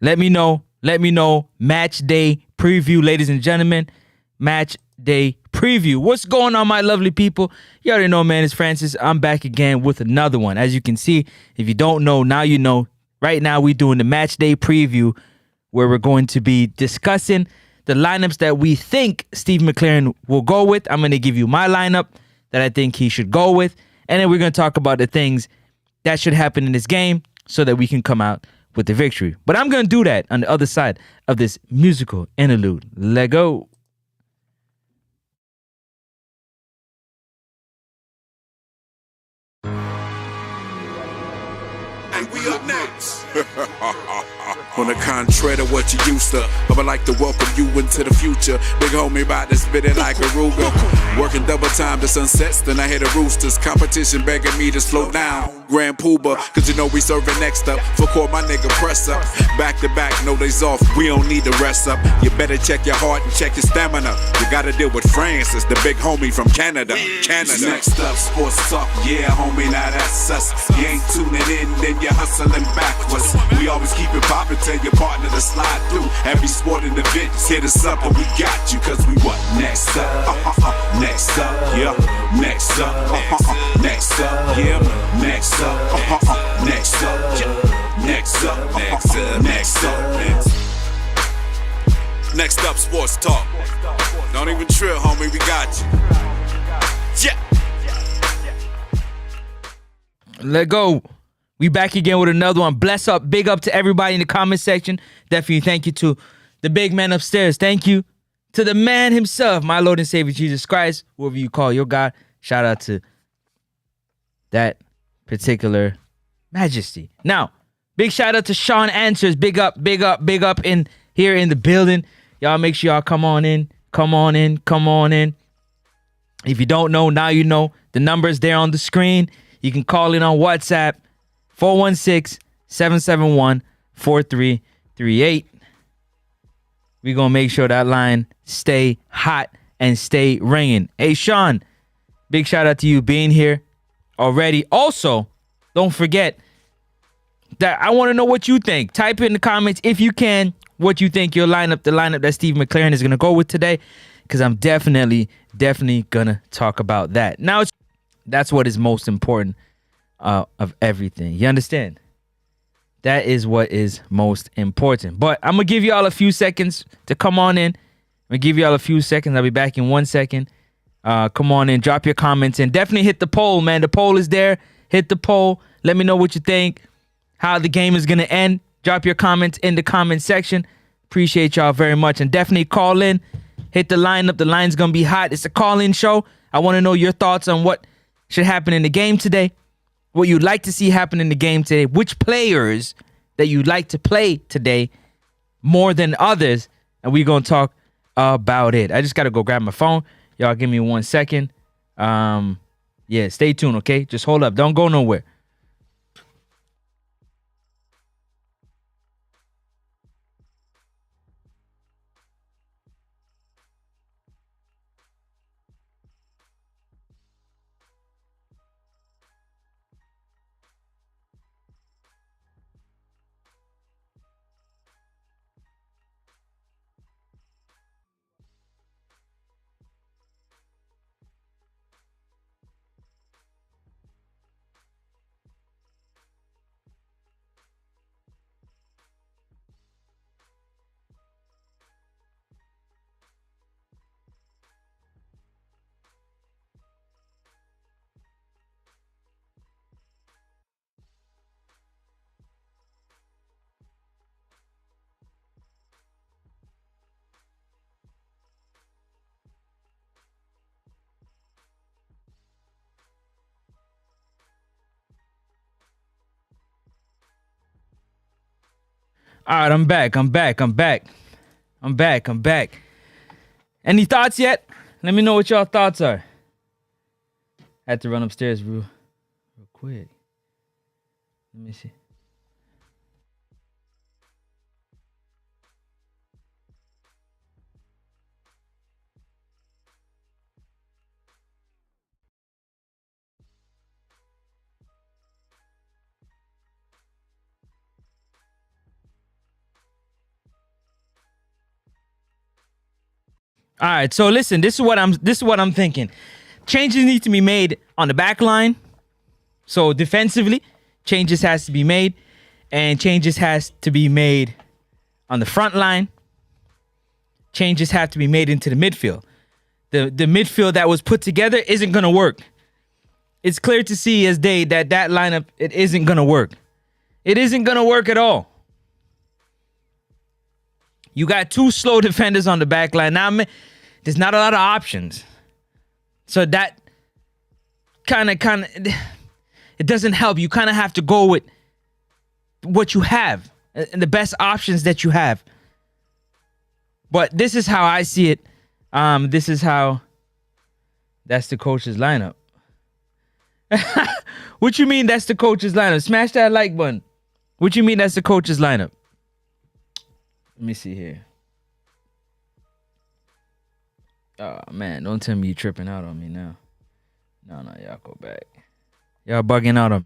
Let me know. Let me know. Match day preview, ladies and gentlemen. Match day preview. What's going on, my lovely people? You already know, man. It's Francis. I'm back again with another one. As you can see, if you don't know, now you know. Right now, we're doing the match day preview where we're going to be discussing the lineups that we think Steve McLaren will go with. I'm going to give you my lineup that I think he should go with. And then we're going to talk about the things that should happen in this game so that we can come out with the victory. But I'm going to do that on the other side of this musical interlude. Let go. And we up next. On the contrary to what you used to, I would like to welcome you into the future. Big homie about to spit it like a Ruger. Working double time to sunsets, then I hear the roosters. Competition begging me to slow down. Grand Pooba, cause you know we serving next up. For court, my nigga, press up. Back to back, no days off, we don't need to rest up. You better check your heart and check your stamina. You gotta deal with Francis, the big homie from Canada. Next up, sports talk, yeah, homie, now that's us. You ain't tuning in, then you're hustling backwards. We always keep it poppin', tell your partner to slide through. Every sporting event, hit us up and we got you. Cause we what? Next up, next up, yeah. Next up, next up, yeah. Next up, next up, yeah. Next up, next up. Next up, sports talk. Don't even trip, homie, we got you. Yeah. Let go. We back again with another one. Bless up. Big up to everybody in the comment section. Definitely thank you to the big man upstairs. Thank you to the man himself, my Lord and Savior Jesus Christ, whoever you call your God. Shout out to that particular majesty. Now, big shout out to Sean Answers. Big up, big up, big up in here in the building. Y'all make sure y'all come on in. Come on in. Come on in. If you don't know, now you know. The number's there on the screen. You can call in on WhatsApp. 416-771-4338. We're going to make sure that line stay hot and stay ringing. Hey, Sean, big shout out to you being here already. Also, don't forget that I want to know what you think. Type in the comments, if you can, what you think your lineup, the lineup that Steve McLaren is going to go with today, because I'm definitely going to talk about that. Now, that's what is most important of everything. You understand? That is what is most important. But I'm going to give y'all a few seconds to come on in. I'm going to give y'all a few seconds. I'll be back in 1 second. Come on in. Drop your comments and definitely hit the poll, man. The poll is there. Hit the poll. Let me know what you think. How the game is going to end. Drop your comments in the comment section. Appreciate y'all very much. And definitely call in. Hit the lineup. The line's going to be hot. It's a call-in show. I want to know your thoughts on what should happen in the game today. What you'd like to see happen in the game today. Which players that you'd like to play today more than others. And we're going to talk about it. I just got to go grab my phone. Y'all give me 1 second. Yeah, stay tuned, okay? Just hold up. Don't go nowhere. All right, I'm back. Any thoughts yet? Let me know what y'all thoughts are. I had to run upstairs real quick. Let me see. All right, so listen, this is what I'm thinking. Changes need to be made on the back line. So defensively, changes has to be made, and changes has to be made on the front line. Changes have to be made into the midfield. The midfield that was put together isn't gonna work. It's clear to see as day that lineup, it isn't gonna work. It isn't gonna work at all. You got two slow defenders on the back line. Now, there's not a lot of options. So that kind of, it doesn't help. You kind of have to go with what you have and the best options that you have. But this is how I see it. This is how, that's the coach's lineup. What you mean that's the coach's lineup? Smash that like button. What you mean that's the coach's lineup? Let me see here. Oh, man. Don't tell me you tripping out on me now. No, y'all go back. Y'all bugging out on.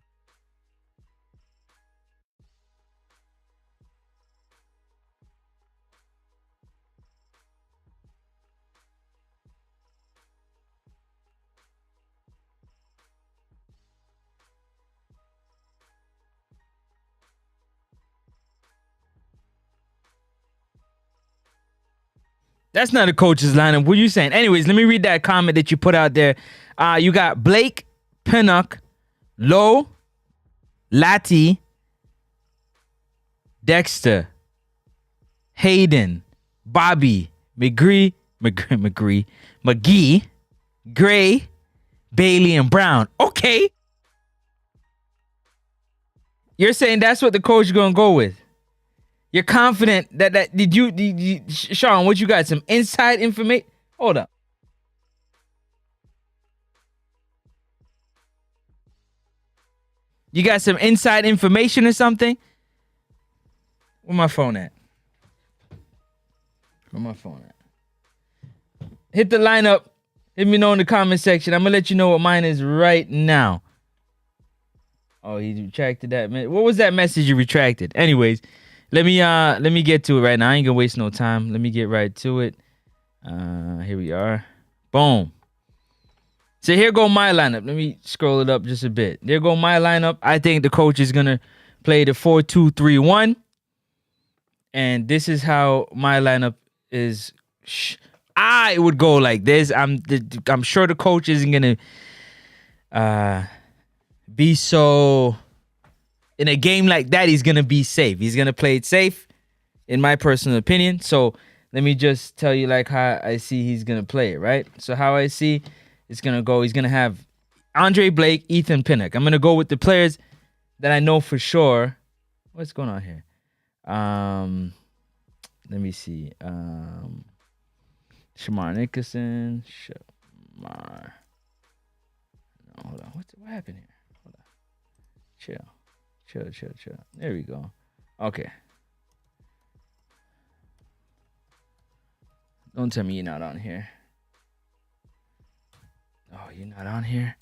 That's not a coach's lineup. What are you saying? Anyways, let me read that comment that you put out there. You got Blake, Pinnock, Lowe, Lati, Dexter, Hayden, Bobby, McGee, Gray, Bailey, and Brown. Okay. You're saying that's what the coach is going to go with. You're confident that did you Sean, what you got? Some inside information? Hold up. You got some inside information or something? Where my phone at? Where my phone at? Hit the lineup. Let me know in the comment section. I'm gonna let you know what mine is right now. Oh, he retracted that. What was that message you retracted? Anyways, let me get to it right now. I ain't gonna waste no time. Let me get right to it. Here we are. Boom. So here go my lineup. Let me scroll it up just a bit. There go my lineup. I think the coach is gonna play the 4-2-3-1, and this is how my lineup is. I would go like this. I'm sure the coach isn't gonna be so. In a game like that, he's gonna be safe. He's gonna play it safe, in my personal opinion. So let me just tell you like how I see he's gonna play it, right? So how I see it's gonna go, he's gonna have Andre Blake, Ethan Pinnock. I'm gonna go with the players that I know for sure. What's going on here? Let me see. Shamar Nicholson. Shamar. No, hold on. What happened here? Hold on. Chill. There we go. Okay. Don't tell me you're not on here. Oh, you're not on here?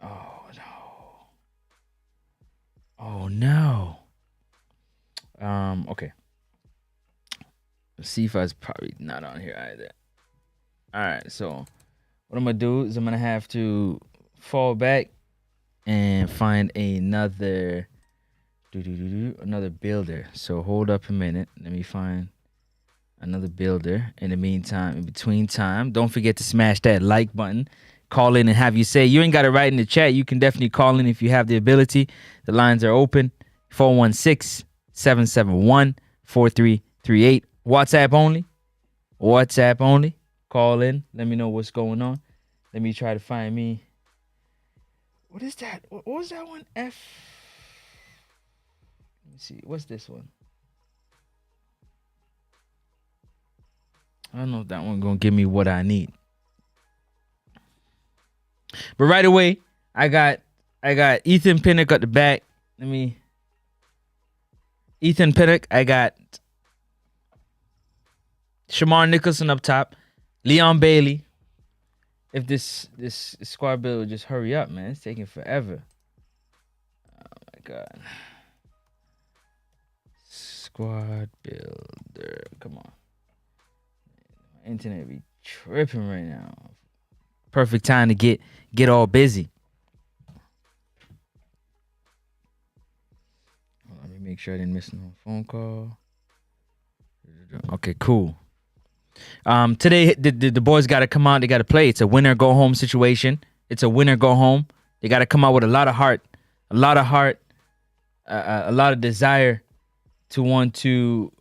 Oh, no. Oh, no. Okay. Sifa's probably not on here either. All right, so what I'm going to do is I'm going to have to fall back and find another builder. So hold up a minute. Let me find another builder. In the meantime, in between time, don't forget to smash that like button. Call in and have you say. You ain't got to write in the chat. You can definitely call in if you have the ability. The lines are open. 416-771-4338. WhatsApp only. Call in. Let me know what's going on. Let me try to find me. What is that? What was that one? Let me see. What's this one? I don't know if that one gonna give me what I need. But right away, I got Ethan Pinnock at the back. Ethan Pinnock. I got Shamar Nicholson up top. Leon Bailey. If this squad build would just hurry up, man. It's taking forever. Oh my God. Squad builder. Come on. My internet be tripping right now. Perfect time to get all busy. Let me make sure I didn't miss no phone call. Okay, cool. Today the boys got to come out. They got to play. It's a winner go home situation. It's a winner go home. They got to come out with a lot of heart, a lot of desire to want to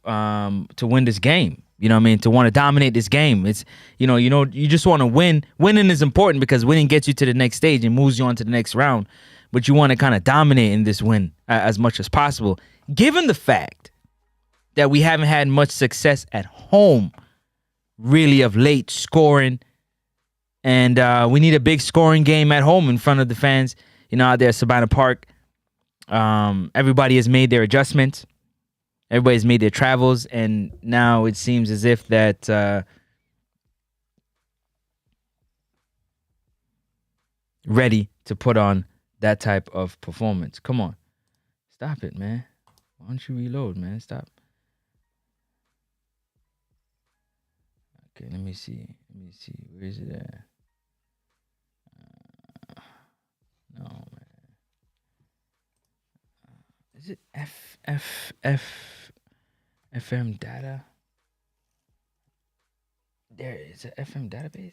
win this game. You know what I mean? To want to dominate this game. It's you just want to win. Winning is important because winning gets you to the next stage and moves you on to the next round. But you want to kind of dominate in this win as much as possible. Given the fact that we haven't had much success at home, really of late scoring, and we need a big scoring game at home in front of the fans. Out there at Savannah Park. Everybody has made their adjustments. Everybody's made their travels, and now it seems as if that ready to put on that type of performance. Come on. Stop it, man. Why don't you reload, man? Stop. Okay, let me see. Where is it at? No, man. Is it FM data? There is an FM database.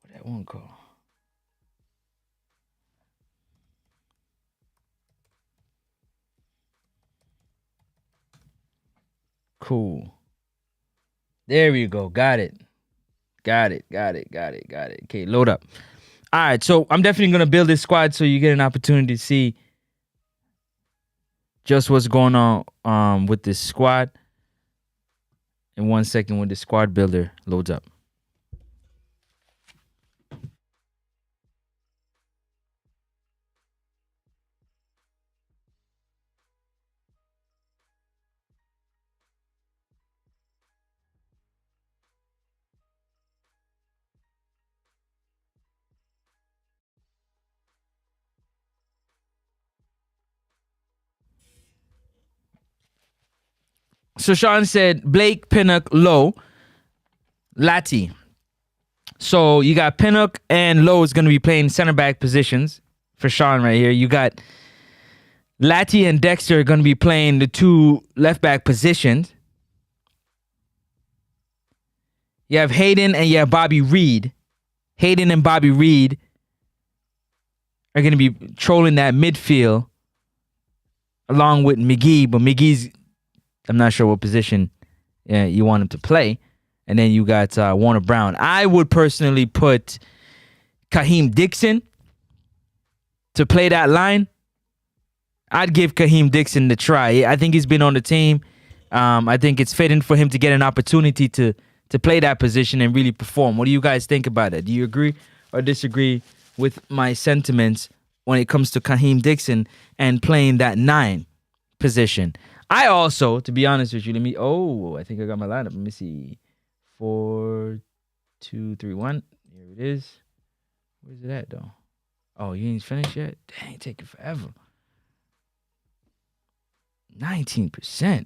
What that one called? Cool. There we go. Got it. Okay, load up. All right, so I'm definitely going to build this squad so you get an opportunity to see just what's going on with this squad in 1 second when the squad builder loads up. So Sean said Blake, Pinnock, Lowe, Lati. So you got Pinnock and Lowe is going to be playing center back positions for Sean right here. You got Lati and Dexter are going to be playing the two left back positions. You have Hayden and you have Bobby Reed. Hayden and Bobby Reed are going to be trolling that midfield along with McGee, but McGee's, I'm not sure what position you want him to play. And then you got Warner Brown. I would personally put Kaheem Dixon to play that line. I'd give Kaheem Dixon the try. I think he's been on the team. I think it's fitting for him to get an opportunity to play that position and really perform. What do you guys think about it? Do you agree or disagree with my sentiments when it comes to Kaheem Dixon and playing that 9 position? I also, to be honest with you, I think I got my lineup. Let me see. 4, 2, 3, 1. Here it is. Where's it at, though? Oh, you ain't finished yet? Dang, taking forever. 19%.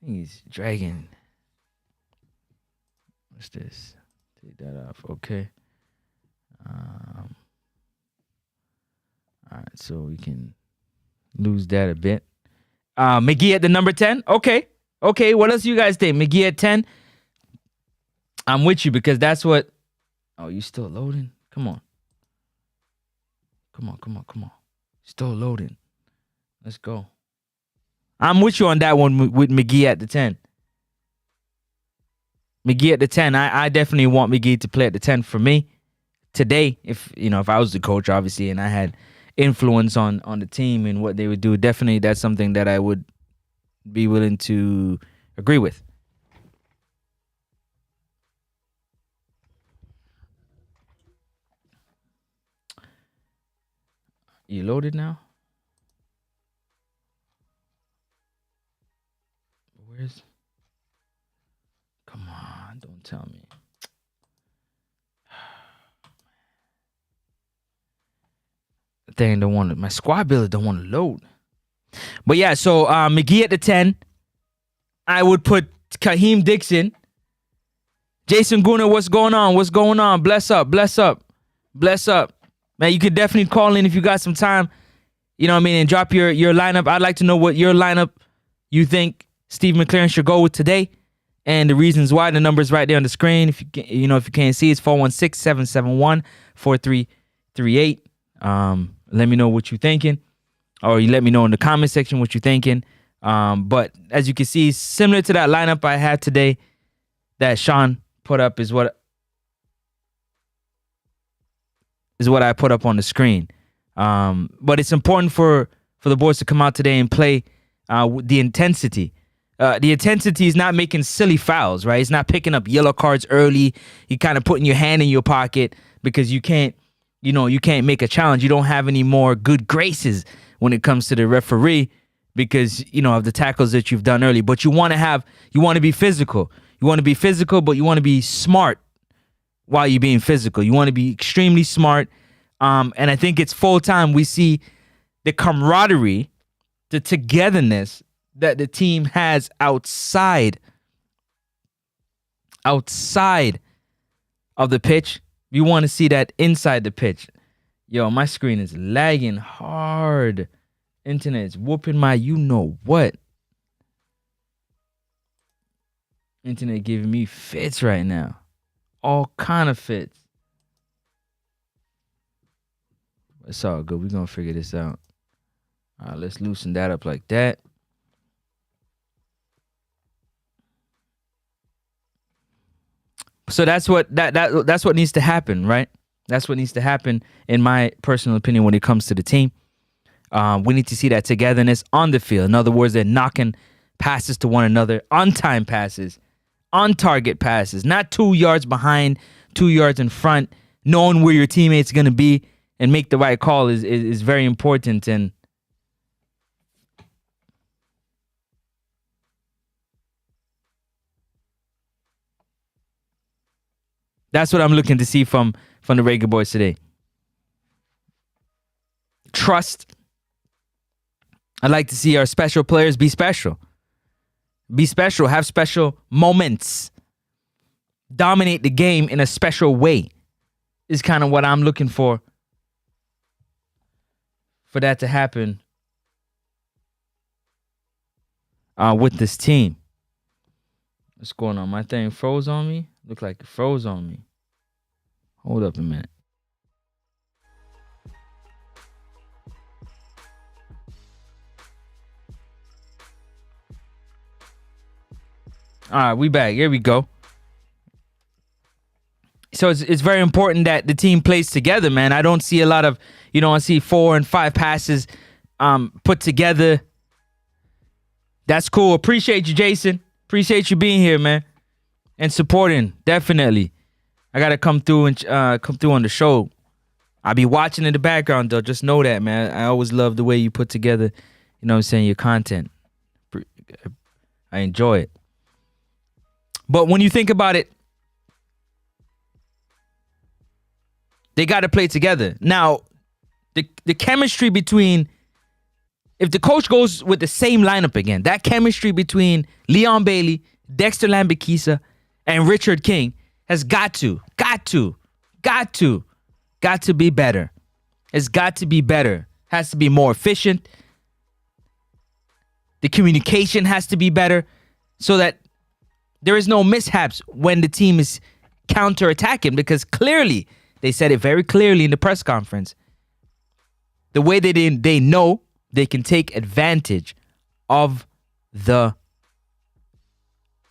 He's dragging. What's this? Take that off. Okay. All right, so we can lose that a bit. McGee at the number 10. Okay. What else you guys think? McGee at 10. I'm with you because that's what. Oh, you still loading? Come on. Still loading. Let's go. I'm with you on that one with McGee at the 10. McGee at the 10. I definitely want McGee to play at the 10 for me today. If I was the coach, obviously, and I had influence on the team and what they would do, definitely that's something that I would be willing to agree with. You loaded now? Where's? Come on, don't tell me. thing don't want to. My squad builder don't want to load. But yeah, so McGee at the 10. I would put Kaheem Dixon. Jason Guna, what's going on? What's going on? Bless up, bless up, bless up. Man, you could definitely call in if you got some time. You know what I mean? And drop your lineup. I'd like to know what your lineup you think Steve McLaren should go with today. And the reasons why. The number's right there on the screen. If you can't see, it's 416-771-4338. Let me know what you're thinking. Or you let me know in the comment section what you're thinking. But as you can see, similar to that lineup I had today that Sean put up is what I put up on the screen. But it's important for the boys to come out today and play the intensity. The intensity is not making silly fouls, right? It's not picking up yellow cards early. You kind of putting your hand in your pocket because you can't make a challenge. You don't have any more good graces when it comes to the referee because, of the tackles that you've done early. But you want to be physical. You want to be physical, but you want to be smart while you're being physical. You want to be extremely smart. And I think it's full time we see the camaraderie, the togetherness that the team has outside of the pitch. You want to see that inside the pitch. Yo, my screen is lagging hard. Internet's whooping my you-know-what. Internet giving me fits right now. All kind of fits. It's all good. We're going to figure this out. All right, let's loosen that up like that. So that's what needs to happen, right? That's what needs to happen, in my personal opinion, when it comes to the team. We need to see that togetherness on the field. In other words, they're knocking passes to one another, on-time passes, on-target passes, not 2 yards behind, 2 yards in front. Knowing where your teammate's going to be and make the right call is very important. And that's what I'm looking to see from the Reggae Boyz today. Trust. I'd like to see our special players be special. Be special. Have special moments. Dominate the game in a special way is kind of what I'm looking for that to happen with this team. What's going on? My thing froze on me? Looked like it froze on me. Hold up a minute. All right, we back. Here we go. So it's very important that the team plays together, man. I don't see a lot of, I see 4 and 5 passes put together. That's cool. Appreciate you, Jason. Appreciate you being here, man, and supporting. Definitely. I gotta come through and come through on the show. I'll be watching in the background though. Just know that, man. I always love the way you put together, your content. I enjoy it. But when you think about it, they got to play together. Now, the chemistry between, if the coach goes with the same lineup again, that chemistry between Leon Bailey, Dexter Lambakisa, and Richard King has got to be better. It's got to be better. Has to be more efficient. The communication has to be better so that there is no mishaps when the team is counterattacking, because clearly, they said it very clearly in the press conference, the way they know they can take advantage of the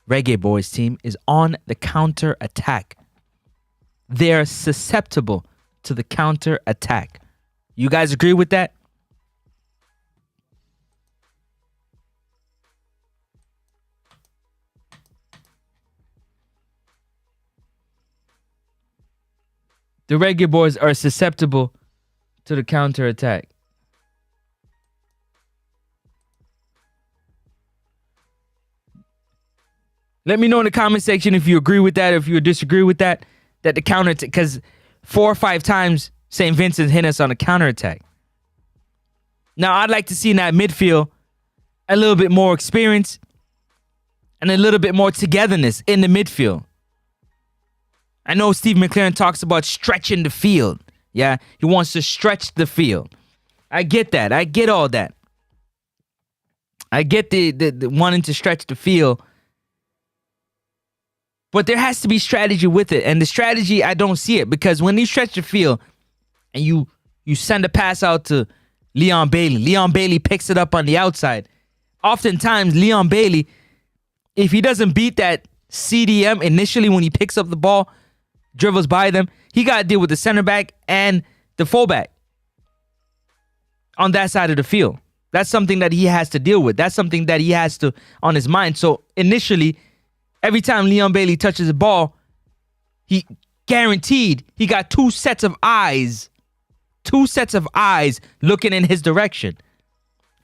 Reggae Boyz team is on the counter attack. They're susceptible to the counter attack. You guys agree with that? The Reggae Boyz are susceptible to the counter attack. Let me know in the comment section if you agree with that, if you disagree with that the counter, because 4 or 5 times St. Vincent hit us on a counter attack. Now, I'd like to see in that midfield a little bit more experience and a little bit more togetherness in the midfield. I know Steve McLaren talks about stretching the field. Yeah, he wants to stretch the field. I get that. I get all that. I get the wanting to stretch the field. But there has to be strategy with it. And the strategy, I don't see it. Because when you stretch the field and you send a pass out to Leon Bailey. Leon Bailey picks it up on the outside. Oftentimes, Leon Bailey, if he doesn't beat that CDM initially when he picks up the ball, dribbles by them, he got to deal with the center back and the fullback on that side of the field. That's something that he has to deal with. That's something that he has to on his mind. So initially, every time Leon Bailey touches the ball, he guaranteed he got two sets of eyes looking in his direction.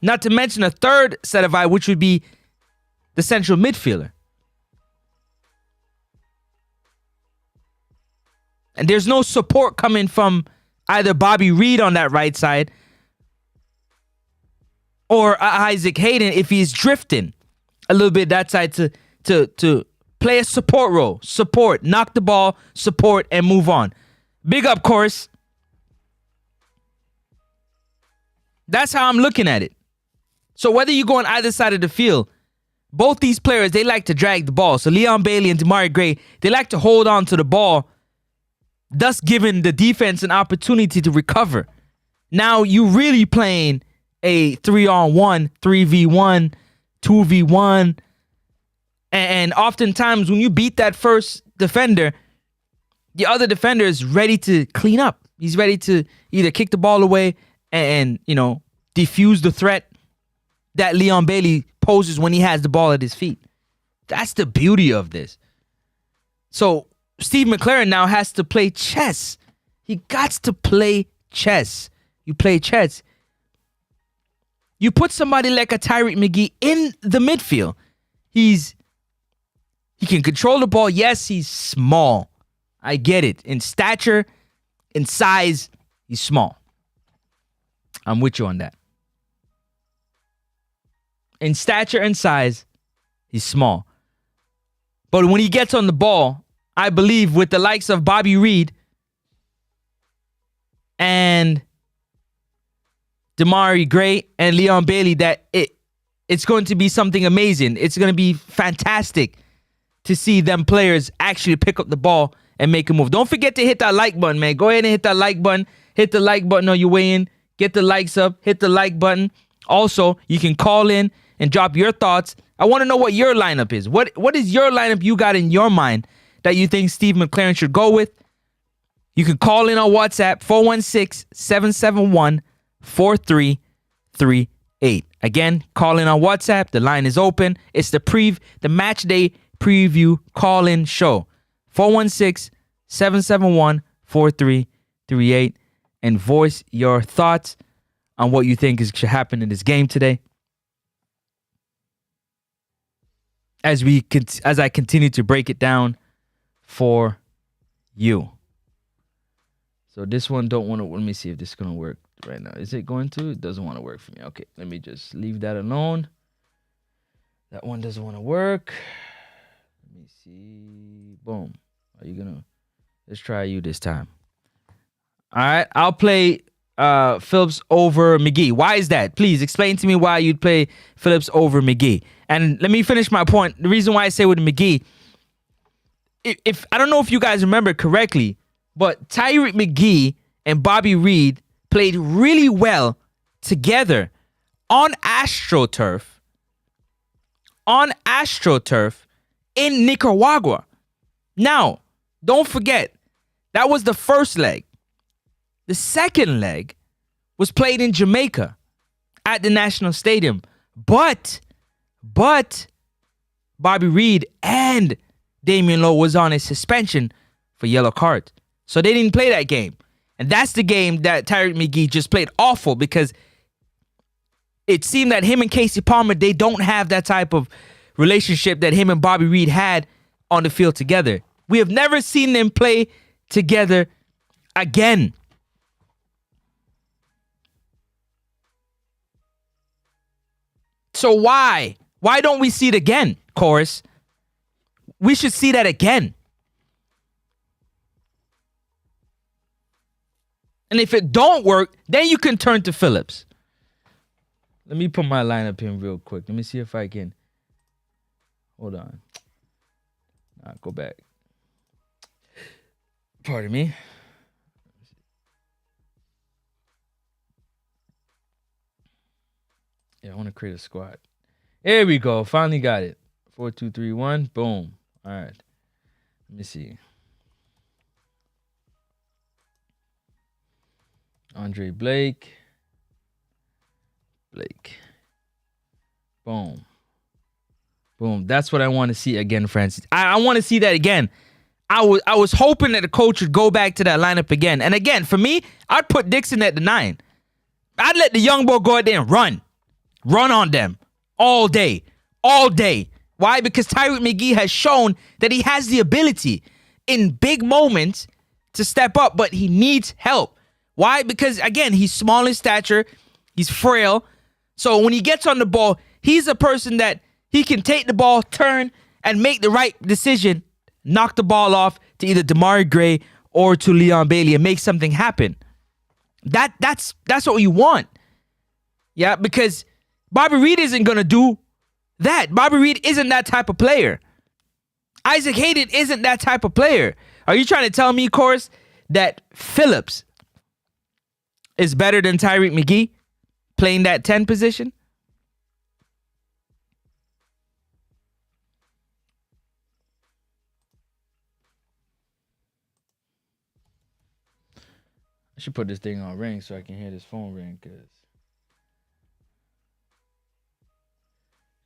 Not to mention a third set of eyes, which would be the central midfielder. And there's no support coming from either Bobby Reed on that right side or Isaac Hayden if he's drifting a little bit that side to play a support role. Support, knock the ball, support, and move on. Big up, course. That's how I'm looking at it. So whether you go on either side of the field, both these players, they like to drag the ball. So Leon Bailey and Demarai Gray, they like to hold on to the ball, thus giving the defense an opportunity to recover. Now you really playing a 3-on-1, 3v1, 2v1. And oftentimes when you beat that first defender, the other defender is ready to clean up. He's ready to either kick the ball away and defuse the threat that Leon Bailey poses when he has the ball at his feet. That's the beauty of this. So Steve McLaren now has to play chess. He got to play chess. You play chess. You put somebody like a Tyreek McGee in the midfield. He can control the ball. Yes, he's small. I get it. In stature, in size, he's small. I'm with you on that. In stature and size, he's small. But when he gets on the ball, I believe with the likes of Bobby Reed and Demarai Gray and Leon Bailey, that it's going to be something amazing. It's going to be fantastic to see them players actually pick up the ball and make a move. Don't forget to hit that like button, man. Go ahead and hit that like button. Hit the like button on your way in. Get the likes up. Hit the like button. Also, you can call in and drop your thoughts. I want to know what your lineup is. What is your lineup you got in your mind that you think Steve McLaren should go with? You can call in on WhatsApp, 416-771-4338. Again, call in on WhatsApp. The line is open. It's the match day preview call-in show. 416-771-4338. And voice your thoughts on what you think should happen in this game today. As I continue to break it down for you. So this one don't want to. Let me see if this is gonna work right now. Is it going to? It doesn't want to work for me. Okay, let me just leave that alone. That one doesn't want to work. Let me see. Boom. Are you gonna? Let's try you this time. All right, I'll play Phillips over McGee. Why is that? Please explain to me why you'd play Phillips over McGee. And let me finish my point. The reason why I say with McGee, if I don't know if you guys remember correctly, but Tyreek McGee and Bobby Reed played really well together on AstroTurf in Nicaragua. Now, don't forget, that was the first leg. The second leg was played in Jamaica at the National Stadium. But Bobby Reed and Damian Lowe was on a suspension for yellow cards. So they didn't play that game. And that's the game that Tyreek McGee just played awful because it seemed that him and Casey Palmer, they don't have that type of relationship that him and Bobby Reed had on the field together. We have never seen them play together again. So why? Why don't we see it again, Chorus? We should see that again. And if it don't work, then you can turn to Phillips. Let me put my lineup in real quick. Let me see if I can. Hold on. Go back. Pardon me. Yeah, I want to create a squad. Here we go. Finally got it. 4, 2, 3, 1. Boom. All right. Let me see. Andre Blake. Boom. Boom. That's what I want to see again, Francis. I want to see that again. I was hoping that the coach would go back to that lineup again. And again, for me, I'd put Dixon at the 9. I'd let the young boy go out there and run. Run on them. All day. All day. Why? Because Tyreek McGee has shown that he has the ability in big moments to step up, but he needs help. Why? Because, again, he's small in stature. He's frail. So when he gets on the ball, he's a person that he can take the ball, turn, and make the right decision. Knock the ball off to either Damari Gray or to Leon Bailey and make something happen. That's what you want. Yeah, because Bobby Reed isn't going to do that. Bobby Reed isn't that type of player. Isaac Hayden isn't that type of player. Are you trying to tell me, Chorus, that Phillips is better than Tyreek McGee playing that 10 position? I should put this thing on ring so I can hear this phone ring.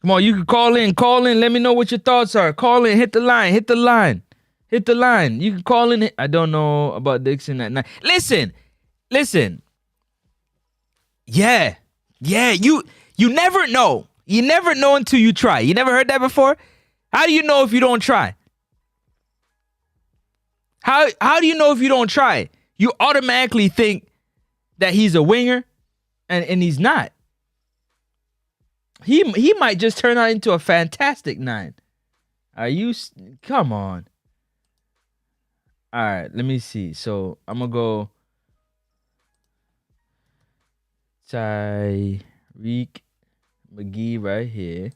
Come on, you can call in. Call in. Let me know what your thoughts are. Call in. Hit the line. Hit the line. Hit the line. You can call in. I don't know about Dixon at night. Listen. Yeah. You never know. You never know until you try. You never heard that before? How do you know if you don't try? How do you know if you don't try? You automatically think that he's a winger, and he's not. He might just turn out into a fantastic 9. Are you? Come on. All right, let me see. So I'm gonna go Tyreek McGee right here.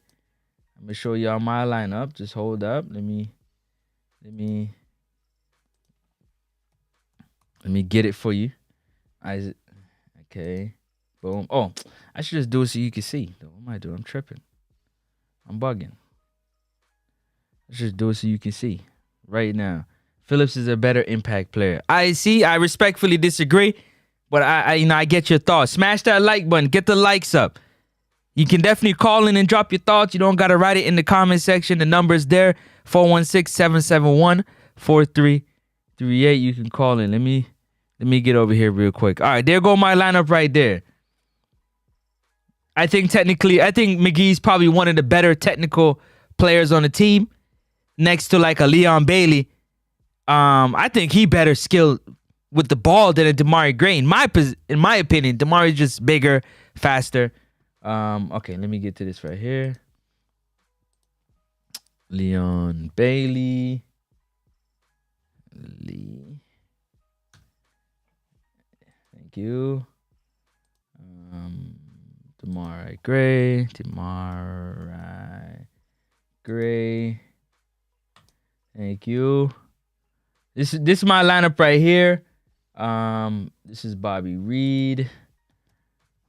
I'm gonna show y'all my lineup. Just hold up. Let me get it for you. Isaac. Okay. Boom. Oh, I should just do it so you can see. What am I doing? I'm tripping. I'm bugging. I should just do it so you can see right now. Phillips is a better impact player. I respectfully disagree, but I get your thoughts. Smash that like button. Get the likes up. You can definitely call in and drop your thoughts. You don't got to write it in the comment section. The number is there. 416-771-4338. You can call in. Let me get over here real quick. All right, there go my lineup right there. I think McGee's probably one of the better technical players on the team. Next to like a Leon Bailey. I think he better skilled with the ball than a Damari Gray. In my opinion, Damari's just bigger, faster. Okay, let me get to this right here. Leon Bailey. Thank you. Damari Gray. Thank you. This is my lineup right here. This is Bobby Reed.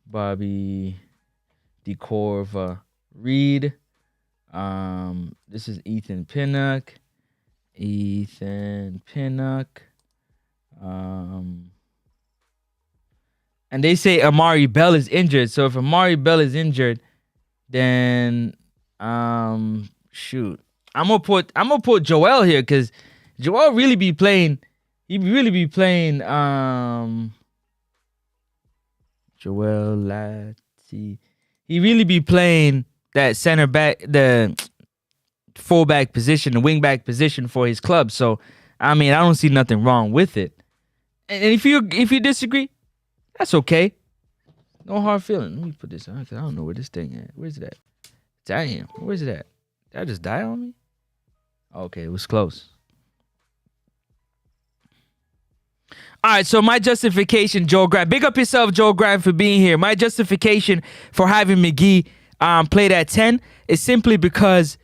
Bobby DeCorva Reed. This is Ethan Pinnock. And they say Amari Bell is injured. So if Amari Bell is injured, then shoot. I'm gonna put Joel here because Joel really be playing. He really be playing Joel Latte. He really be playing that center back, the fullback position, the wing back position for his club. So I mean, I don't see nothing wrong with it. And if you disagree, that's okay. No hard feeling. Let me put this on because I don't know where this thing at. Where's it at? Damn. Where's it at? Did I just die on me? Okay, it was close. All right, so my justification, Joe Grant. Big up yourself, Joe Grant, for being here. My justification for having McGee play that 10 is simply because,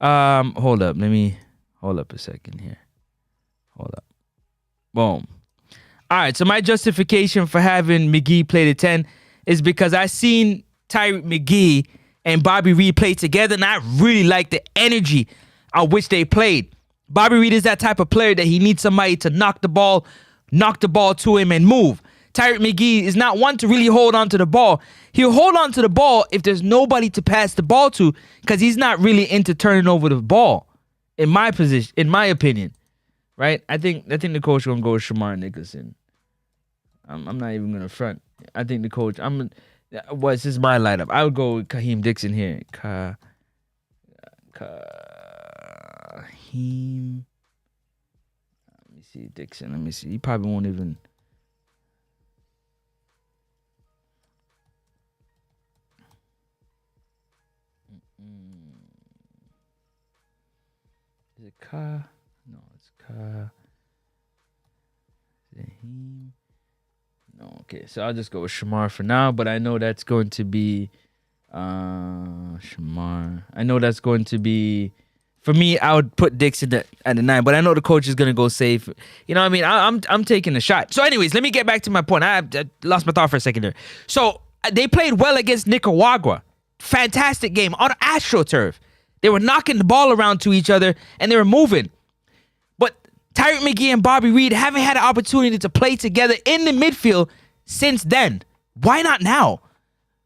hold up a second here. Hold up. Boom. All right, so my justification for having McGee play the 10 is because I seen Tyreek McGee and Bobby Reed play together, and I really like the energy on which they played. Bobby Reed is that type of player that he needs somebody to knock the ball to him and move. Tyreek McGee is not one to really hold on to the ball. He'll hold on to the ball if there's nobody to pass the ball to, because he's not really into turning over the ball, in my opinion. Right? I think the coach gonna go with Shamar Nicholson. I'm not even gonna front. I think the coach. This is my lineup. I would go with Kaheem Dixon here. Kaheem. Let me see Dixon. Let me see. He probably won't even. Is it Ka? No, it's Ka. Zaheem. No, okay. So I'll just go with Shamar for now, but I know that's going to be Shamar. I know that's going to be, for me, I would put Dixon at the 9, but I know the coach is going to go safe. You know what I mean? I'm taking a shot. So anyways, let me get back to my point. I lost my thought for a second there. So they played well against Nicaragua. Fantastic game on AstroTurf. They were knocking the ball around to each other, and they were moving. But Tyreek McGee and Bobby Reed haven't had an opportunity to play together in the midfield since then. Why not now?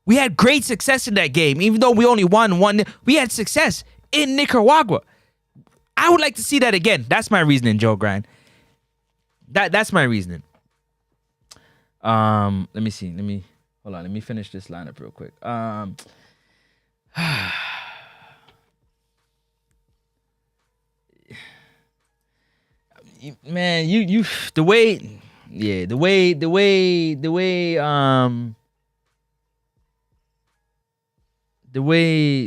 We had great success in that game. Even though we only won 1, we had success in Nicaragua. I would like to see that again. That's my reasoning, Joe Grant. That's my reasoning. Let me see. Hold on. Let me finish this lineup real quick. Man, you the way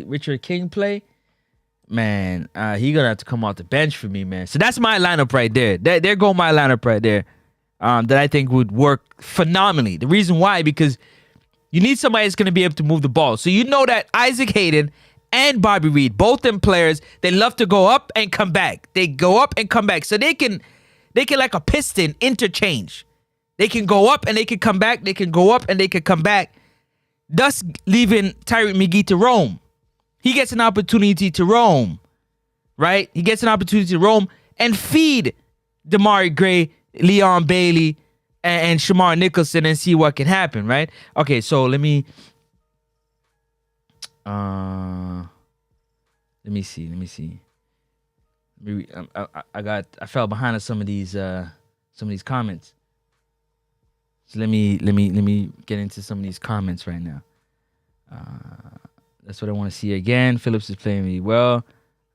Richard King play, man, he gonna have to come off the bench for me, man. So that's my lineup right there. There go my lineup right there. That I think would work phenomenally. The reason why, because you need somebody that's gonna be able to move the ball. So you know that Isaac Hayden and Bobby Reed, both them players, they love to go up and come back. They go up and come back. So they can like a piston interchange. They can go up and they can come back. They can go up and they can come back. Thus leaving Tyreek McGee to roam. He gets an opportunity to roam. Right? He gets an opportunity to roam and feed Damari Gray, Leon Bailey, and Shamar Nicholson and see what can happen, right? Okay, so let me see. I fell behind on some of these comments. So let me get into some of these comments right now. That's what I want to see again. Phillips is playing really well.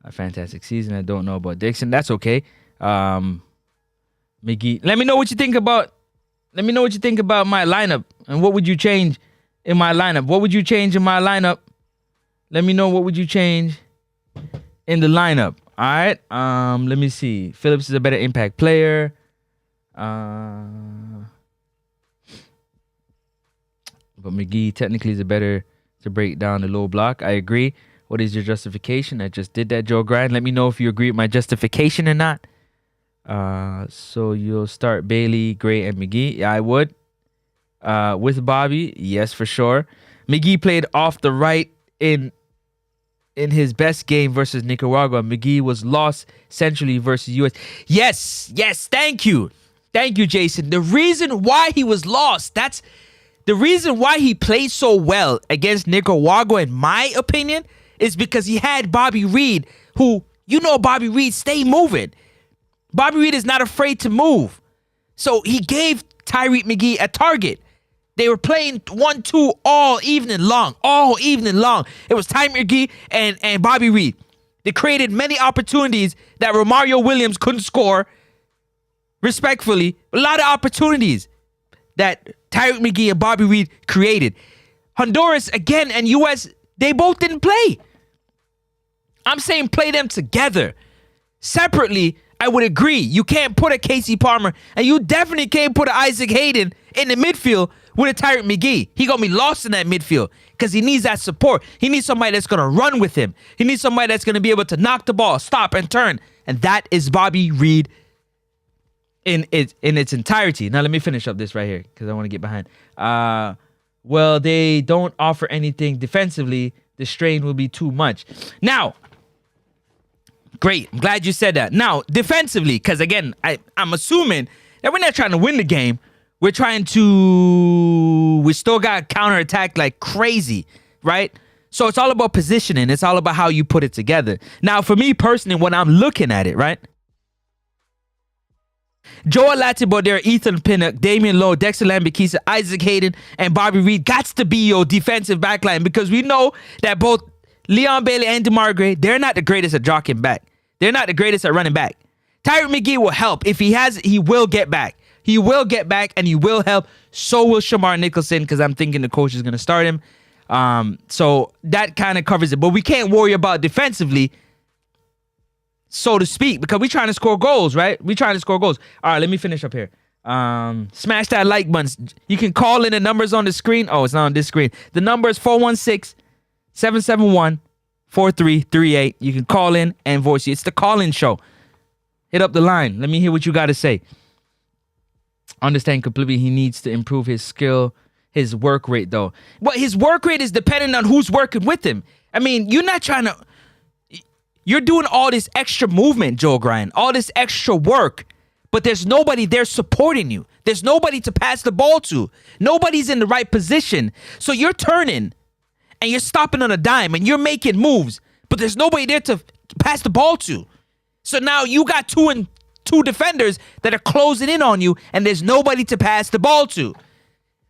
A fantastic season. I don't know about Dixon. That's okay. McGee. Let me know what you think about my lineup and what would you change in my lineup. What would you change in my lineup? Let me know what would you change in the lineup. All right. Let me see. Phillips is a better impact player. But McGee technically is a better to break down the low block. I agree. What is your justification? I just did that, Joe Grind. Let me know if you agree with my justification or not. So you'll start Bailey, Gray, and McGee. Yeah, I would. With Bobby, yes, for sure. McGee played off the right in his best game versus Nicaragua. McGee was lost centrally versus US. Yes, thank you. Thank you, Jason. The reason why he was lost, that's the reason why he played so well against Nicaragua, in my opinion, is because he had Bobby Reed, who, Bobby Reed, stay moving. Bobby Reed is not afraid to move. So he gave Tyreek McGee a target. They were playing 1-2 all evening long. It was Tyreek McGee and Bobby Reed. They created many opportunities that Romario Williams couldn't score. Respectfully, a lot of opportunities that Tyreek McGee and Bobby Reed created. Honduras, again, and U.S., they both didn't play. I'm saying play them together. Separately, I would agree. You can't put a Casey Palmer, and you definitely can't put an Isaac Hayden in the midfield with a Tyrick McGee. He going to be lost in that midfield because he needs that support. He needs somebody that's going to run with him. He needs somebody that's going to be able to knock the ball, stop, and turn. And that is Bobby Reid in its entirety. Now, let me finish up this right here because I want to get behind. Well, they don't offer anything defensively. The strain will be too much. Now, great. I'm glad you said that. Now, defensively, because again, I'm assuming that we're not trying to win the game. We still got counterattack like crazy, right? So it's all about positioning. It's all about how you put it together. Now, for me personally, when I'm looking at it, right? Joel Latibodere, Ethan Pinnock, Damian Lowe, Dexter Lambikisa, Isaac Hayden, and Bobby Reid got to be your defensive backline because we know that both Leon Bailey and DeMar Gray, they're not the greatest at jockeying back. They're not the greatest at running back. Tyrick McGee will help. If he has, he will get back. He will get back and he will help. So will Shamar Nicholson because I'm thinking the coach is going to start him. So that kind of covers it. But we can't worry about defensively, so to speak, because we're trying to score goals, right? We're trying to score goals. All right, let me finish up here. Smash that like button. You can call in the numbers on the screen. Oh, it's not on this screen. The number is 416-771-4338. You can call in and voice it. It's the call-in show. Hit up the line. Let me hear what you got to say. Understand completely he needs to improve his skill, his work rate, though. But his work rate is dependent on who's working with him. I mean, you're not trying to... You're doing all this extra movement, Joe Grind, all this extra work, but there's nobody there supporting you. There's nobody to pass the ball to. Nobody's in the right position. So you're turning and you're stopping on a dime and you're making moves, but there's nobody there to pass the ball to. So now you got two defenders that are closing in on you and there's nobody to pass the ball to.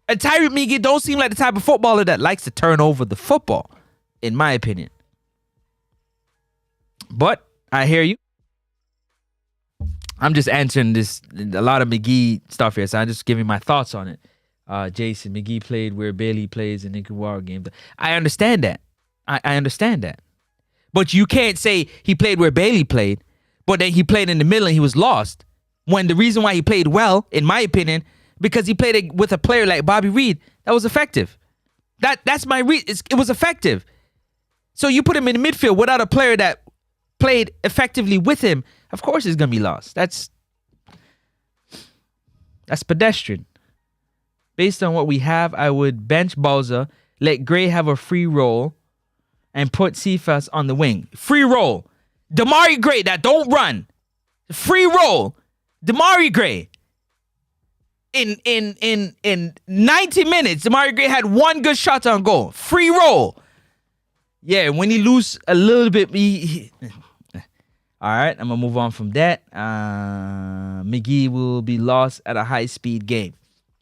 And Tyrick McGee don't seem like the type of footballer that likes to turn over the football, in my opinion. But I hear you. I'm just answering a lot of McGee stuff here, so I'm just giving my thoughts on it. Jason, McGee played where Bailey plays in Nicaragua game. I understand that. I understand that. But you can't say he played where Bailey played, but then he played in the middle and he was lost. When the reason why he played well, in my opinion, because he played with a player like Bobby Reid that was effective. That's my it was effective. So you put him in the midfield without a player that played effectively with him, of course he's going to be lost. That's pedestrian. Based on what we have, I would bench Bauza, let Gray have a free roll, and put Cephas on the wing. Free roll. Damari Gray, that don't run. Free roll. Damari Gray. In 90 minutes, Damari Gray had one good shot on goal. Free roll. Yeah, when he lose a little bit, all right, I'm going to move on from that. McGee will be lost at a high-speed game.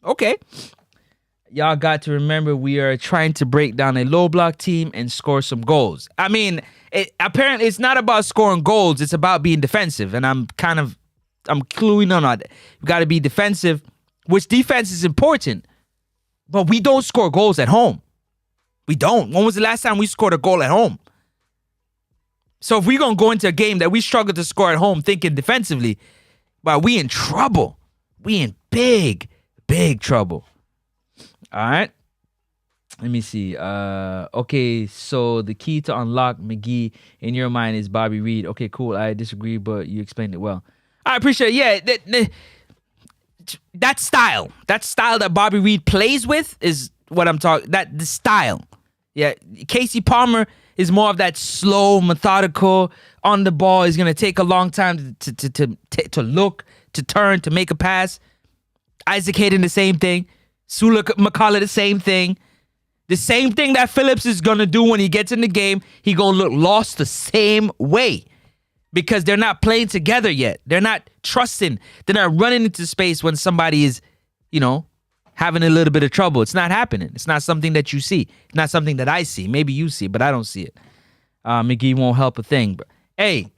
Okay. Y'all got to remember we are trying to break down a low-block team and score some goals. I mean, apparently it's not about scoring goals. It's about being defensive, and I'm cluing on that. You got to be defensive, which defense is important, but we don't score goals at home. We don't. When was the last time we scored a goal at home? So if we're going to go into a game that we struggle to score at home thinking defensively, well, we in trouble. We in big, big trouble. All right. Let me see. Okay, so the key to unlock McGee in your mind is Bobby Reid. Okay, cool. I disagree, but you explained it well. I appreciate it. Yeah, that style that Bobby Reid plays with is what I'm talking. The style. Yeah, Casey Palmer is more of that slow, methodical, on the ball. He's going to take a long time to look, to turn, to make a pass. Isaac Hayden, the same thing. Sula McCullough, the same thing. The same thing that Phillips is going to do when he gets in the game. He going to look lost the same way because they're not playing together yet. They're not trusting. They're not running into space when somebody is, having a little bit of trouble. It's not happening. It's not something that you see. It's not something that I see. Maybe you see, but I don't see it. McGee won't help a thing. But hey,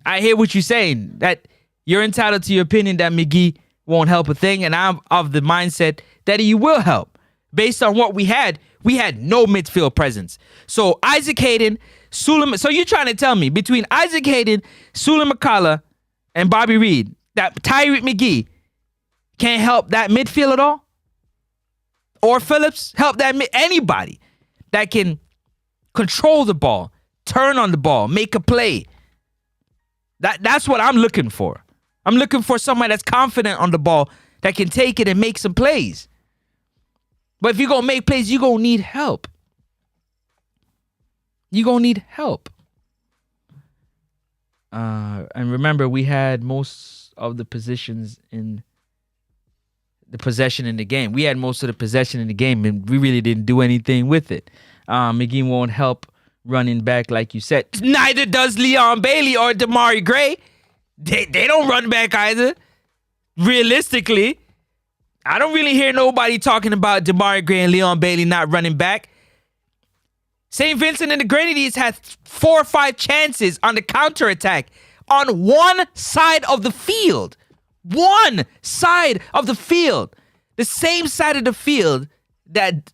I hear what you're saying. That you're entitled to your opinion that McGee won't help a thing, and I'm of the mindset that he will help based on what we had no midfield presence. So Isaac Hayden, Suleiman. So you're trying to tell me between Isaac Hayden, Suleiman McCullough, and Bobby Reed, that Tyreek McGee can't help that midfield at all? Or Phillips help that anybody that can control the ball, turn on the ball, make a play. That's what I'm looking for. I'm looking for somebody that's confident on the ball that can take it and make some plays. But if you're going to make plays, you're going to need help. You're going to need help. And remember, we had most of the positions in the possession in the game. We had most of the possession in the game, and we really didn't do anything with it. McGee won't help running back, like you said. Neither does Leon Bailey or Damari Gray. They don't run back either. Realistically, I don't really hear nobody talking about Damari Gray and Leon Bailey not running back. St. Vincent and the Grenadines had 4 or 5 chances on the counterattack on one side of the field. One side of the field. The same side of the field that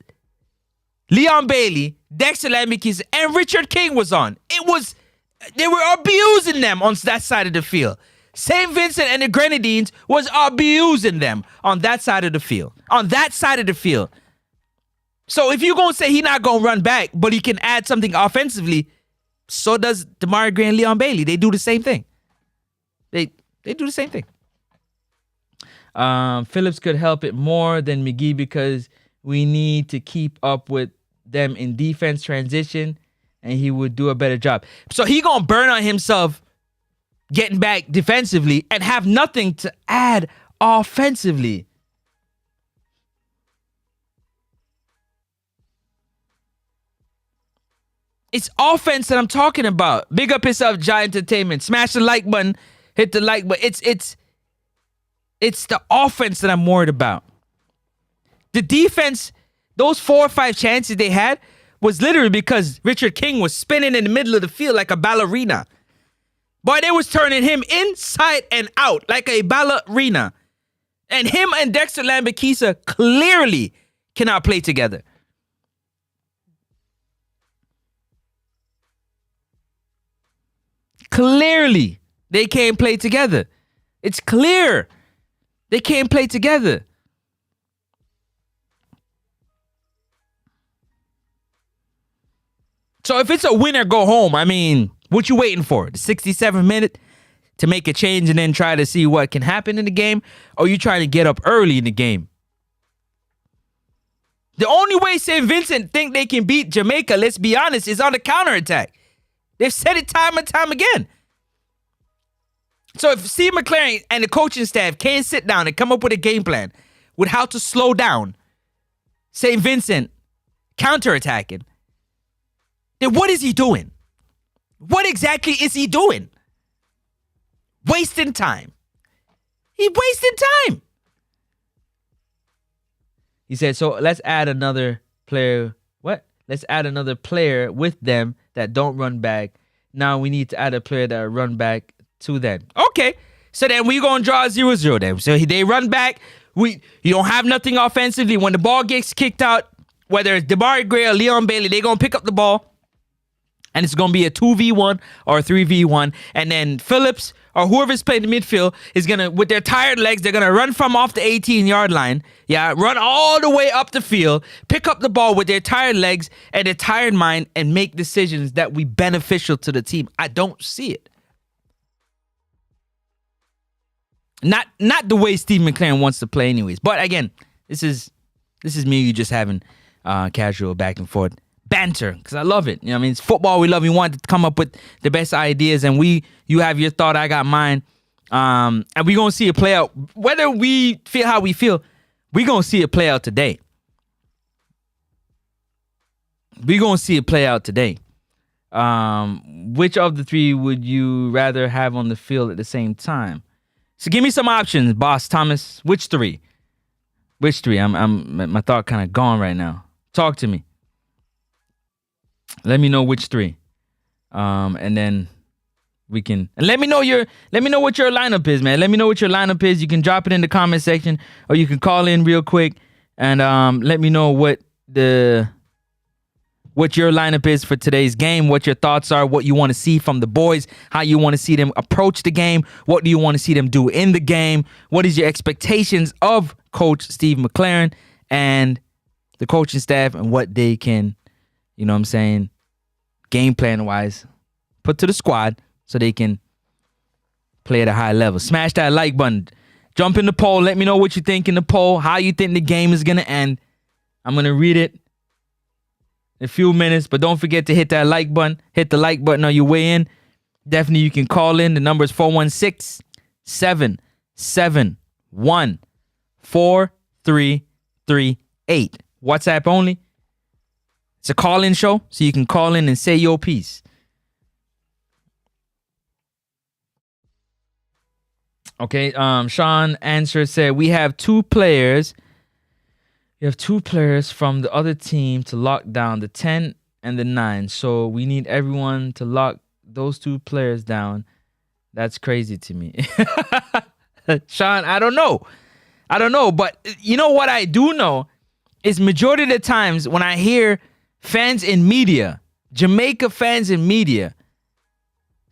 Leon Bailey, Dexter Lambikis, and Richard King was on. They were abusing them on that side of the field. St. Vincent and the Grenadines was abusing them on that side of the field. On that side of the field. So if you're going to say he's not going to run back, but he can add something offensively, so does Damari Gray and Leon Bailey. They do the same thing. They do the same thing. Phillips could help it more than McGee because we need to keep up with them in defense transition, and he would do a better job. So he going to burn on himself getting back defensively and have nothing to add offensively. It's offense that I'm talking about. Big up yourself, Giant Entertainment. Smash the like button. Hit the like button. It's the offense that I'm worried about. The defense, those 4 or 5 chances they had was literally because Richard King was spinning in the middle of the field like a ballerina. Boy, they was turning him inside and out like a ballerina. And him and Dexter Lambikisa clearly cannot play together. Clearly, they can't play together. It's clear. They can't play together. So if it's a win or go home, I mean, what you waiting for? The 67th minute to make a change and then try to see what can happen in the game? Or you trying to get up early in the game? The only way St. Vincent think they can beat Jamaica, let's be honest, is on the counterattack. They've said it time and time again. So if Steve McLaren and the coaching staff can't sit down and come up with a game plan with how to slow down St. Vincent counterattacking, then what is he doing? What exactly is he doing? Wasting time. He's wasting time. He said, so let's add another player. What? Let's add another player with them that don't run back. Now we need to add a player that run back to them. Okay. So then we're going to draw 0-0 then. So they run back. You don't have nothing offensively. When the ball gets kicked out, whether it's Damari Gray or Leon Bailey, they're going to pick up the ball. And it's going to be a 2v1 or a 3v1. And then Phillips or whoever's playing the midfield is going to, with their tired legs, they're going to run from off the 18-yard line. Yeah, run all the way up the field, pick up the ball with their tired legs and their tired mind and make decisions that will be beneficial to the team. I don't see it. Not the way Steve McLaren wants to play anyways. But again, this is me and you just having casual back and forth banter, because I love it. You know what I mean? It's football. We love it. We want to come up with the best ideas, and you have your thought, I got mine. And we're going to see it play out. Whether we feel how we feel, we're going to see it play out today. We're going to see it play out today. Which of the three would you rather have on the field at the same time? So give me some options, Boss Thomas. Which three? My thought kind of gone right now. Talk to me. Let me know which three. And then we can, and let me know what your lineup is, man. Let me know what your lineup is. You can drop it in the comment section, or you can call in real quick And let me know what your lineup is for today's game, what your thoughts are, what you want to see from the boys, how you want to see them approach the game, what do you want to see them do in the game, what is your expectations of Coach Steve McLaren and the coaching staff and what they can, you know what I'm saying, game plan wise, put to the squad so they can play at a high level. Smash that like button. Jump in the poll. Let me know what you think in the poll, how you think the game is going to end. I'm going to read it in a few minutes, but don't forget to hit that like button. Hit the like button on your way in. Definitely you can call in. The number is 416-771-4338. WhatsApp only. It's a call-in show, so you can call in and say your piece. Okay, Sean answered, said, we have two players. You have two players from the other team to lock down the 10 and the 9. So we need everyone to lock those two players down. That's crazy to me. Sean, I don't know. But you know what I do know is majority of the times when I hear fans in media, Jamaica fans in media,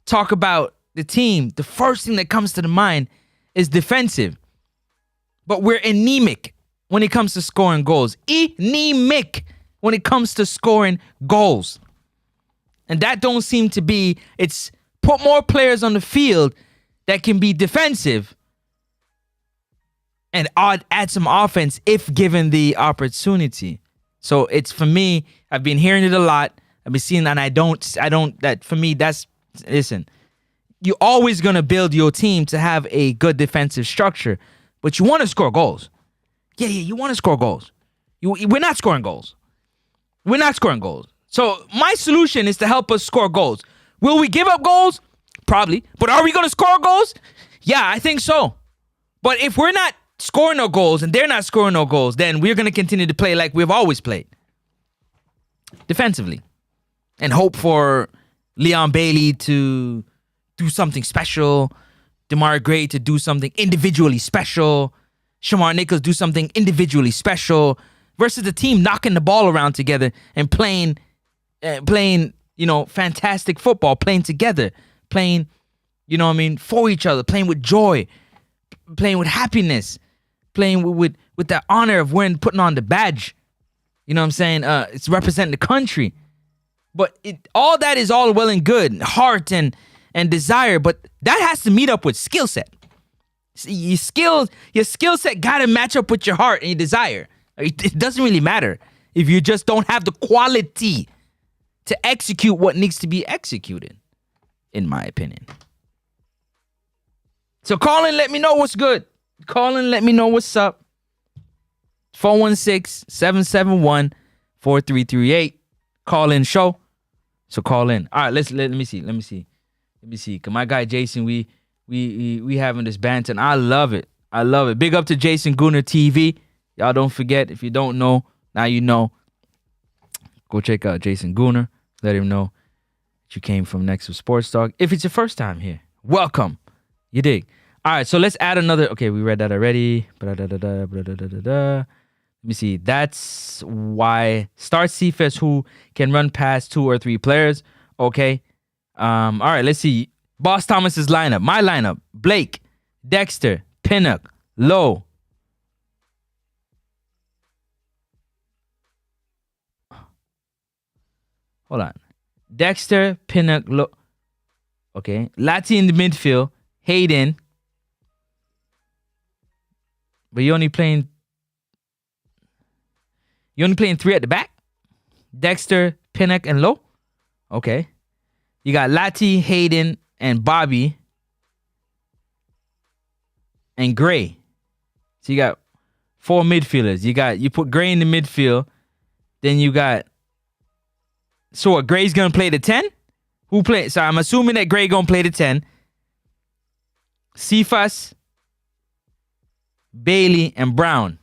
talk about the team, the first thing that comes to the mind is defensive. But we're anemic when it comes to scoring goals. Anemic when it comes to scoring goals. And that don't seem to be, it's put more players on the field that can be defensive and add some offense if given the opportunity. So it's, for me, I've been hearing it a lot. I've been seeing that, and that for me, listen, you're always going to build your team to have a good defensive structure, but you want to score goals. Yeah, you want to score goals. We're not scoring goals. So my solution is to help us score goals. Will we give up goals? Probably. But are we going to score goals? Yeah, I think so. But if we're not scoring no goals and they're not scoring no goals, then we're going to continue to play like we've always played. Defensively. And hope for Leon Bailey to do something special. DeMar Gray to do something individually special. Shamar Nichols do something individually special. Versus the team knocking the ball around together and playing, fantastic football, playing together, playing, for each other, playing with joy, playing with happiness, playing with that honor of putting on the badge. You know what I'm saying? It's representing the country. But all that is all well and good, heart and desire, but that has to meet up with skill set. Your skill set got to match up with your heart and your desire. It doesn't really matter if you just don't have the quality to execute what needs to be executed, in my opinion. So call in, let me know what's good. Call in, let me know what's up. 416-771-4338. Call in show. So call in. All right, let me see. Cause my guy Jason, we having this banter, and I love it. Big up to Jason Gooner TV. Y'all don't forget, if you don't know, now you know. Go check out Jason Gooner. Let him know that you came from Nexus Sports Talk. If it's your first time here, welcome. You dig? All right, so let's add another. Okay, we read that already. Let me see. That's why start CFS who can run past 2 or 3 players. Okay. All right, let's see. Boss Thomas's lineup. My lineup. Blake, Dexter, Pinnock, Lowe. Hold on. Dexter, Pinnock, Lowe. Okay. Lati in the midfield. Hayden. But you're only playing 3 at the back? Dexter, Pinnock, and Lowe? Okay. You got Lati, Hayden, and Bobby. And Gray. So you got 4 midfielders. You put Gray in the midfield. Then you got... So what, Gray's going to play the 10? Who play? So I'm assuming that Gray going to play the 10. Cephas, Bailey, and Brown.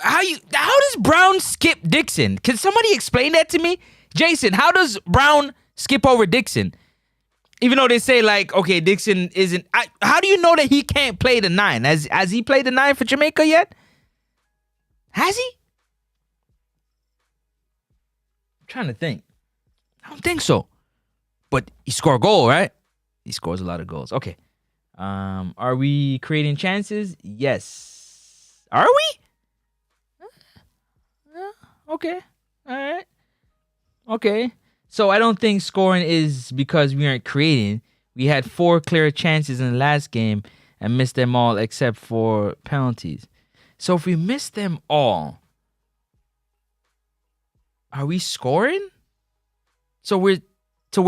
How does Brown skip Dixon? Can somebody explain that to me? Jason, how does Brown skip over Dixon? Even though they say, like, okay, Dixon isn't... how do you know that he can't play the 9? Has he played the 9 for Jamaica yet? Has he? I'm trying to think. I don't think so. But he scored a goal, right? He scores a lot of goals. Okay. Are we creating chances? Yes. Are we? Okay. All right. Okay. So I don't think scoring is because we aren't creating. We had 4 clear chances in the last game and missed them all except for penalties. So if we miss them all, are we scoring? So we're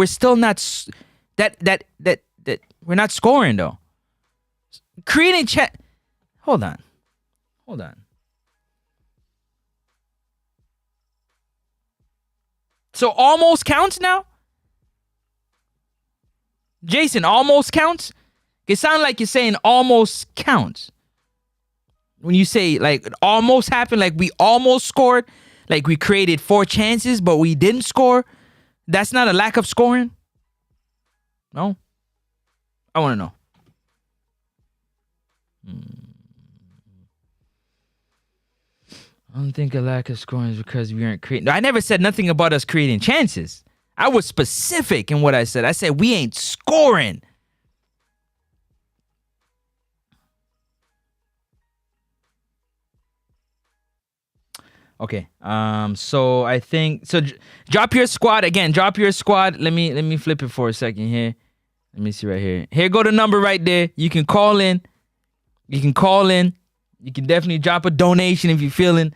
still not that we're not scoring though. Creating chat. Hold on. So almost counts now? Jason, almost counts? It sounds like you're saying almost counts. When you say like it almost happened, like we almost scored, like we created 4 chances, but we didn't score. That's not a lack of scoring? No? I want to know. I don't think a lack of scoring is because we aren't creating. I never said nothing about us creating chances. I was specific in what I said. I said we ain't scoring. Okay. So I think drop your squad again. Drop your squad. Let me flip it for a second here. Let me see right here. Here go the number right there. You can call in. You can definitely drop a donation if you're feeling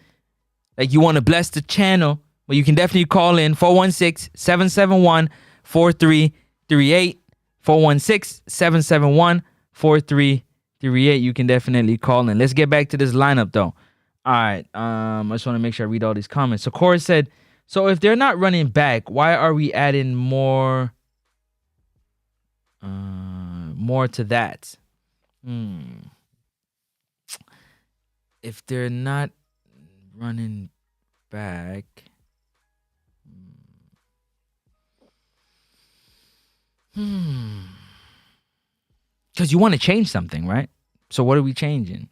like you want to bless the channel. But you can definitely call in 416-771-4338. 416-771-4338. You can definitely call in. Let's get back to this lineup though. All right. I just want to make sure I read all these comments. So Corey said, so if they're not running back, why are we adding more to that? If they're not running back, because you want to change something, right? So what are we changing?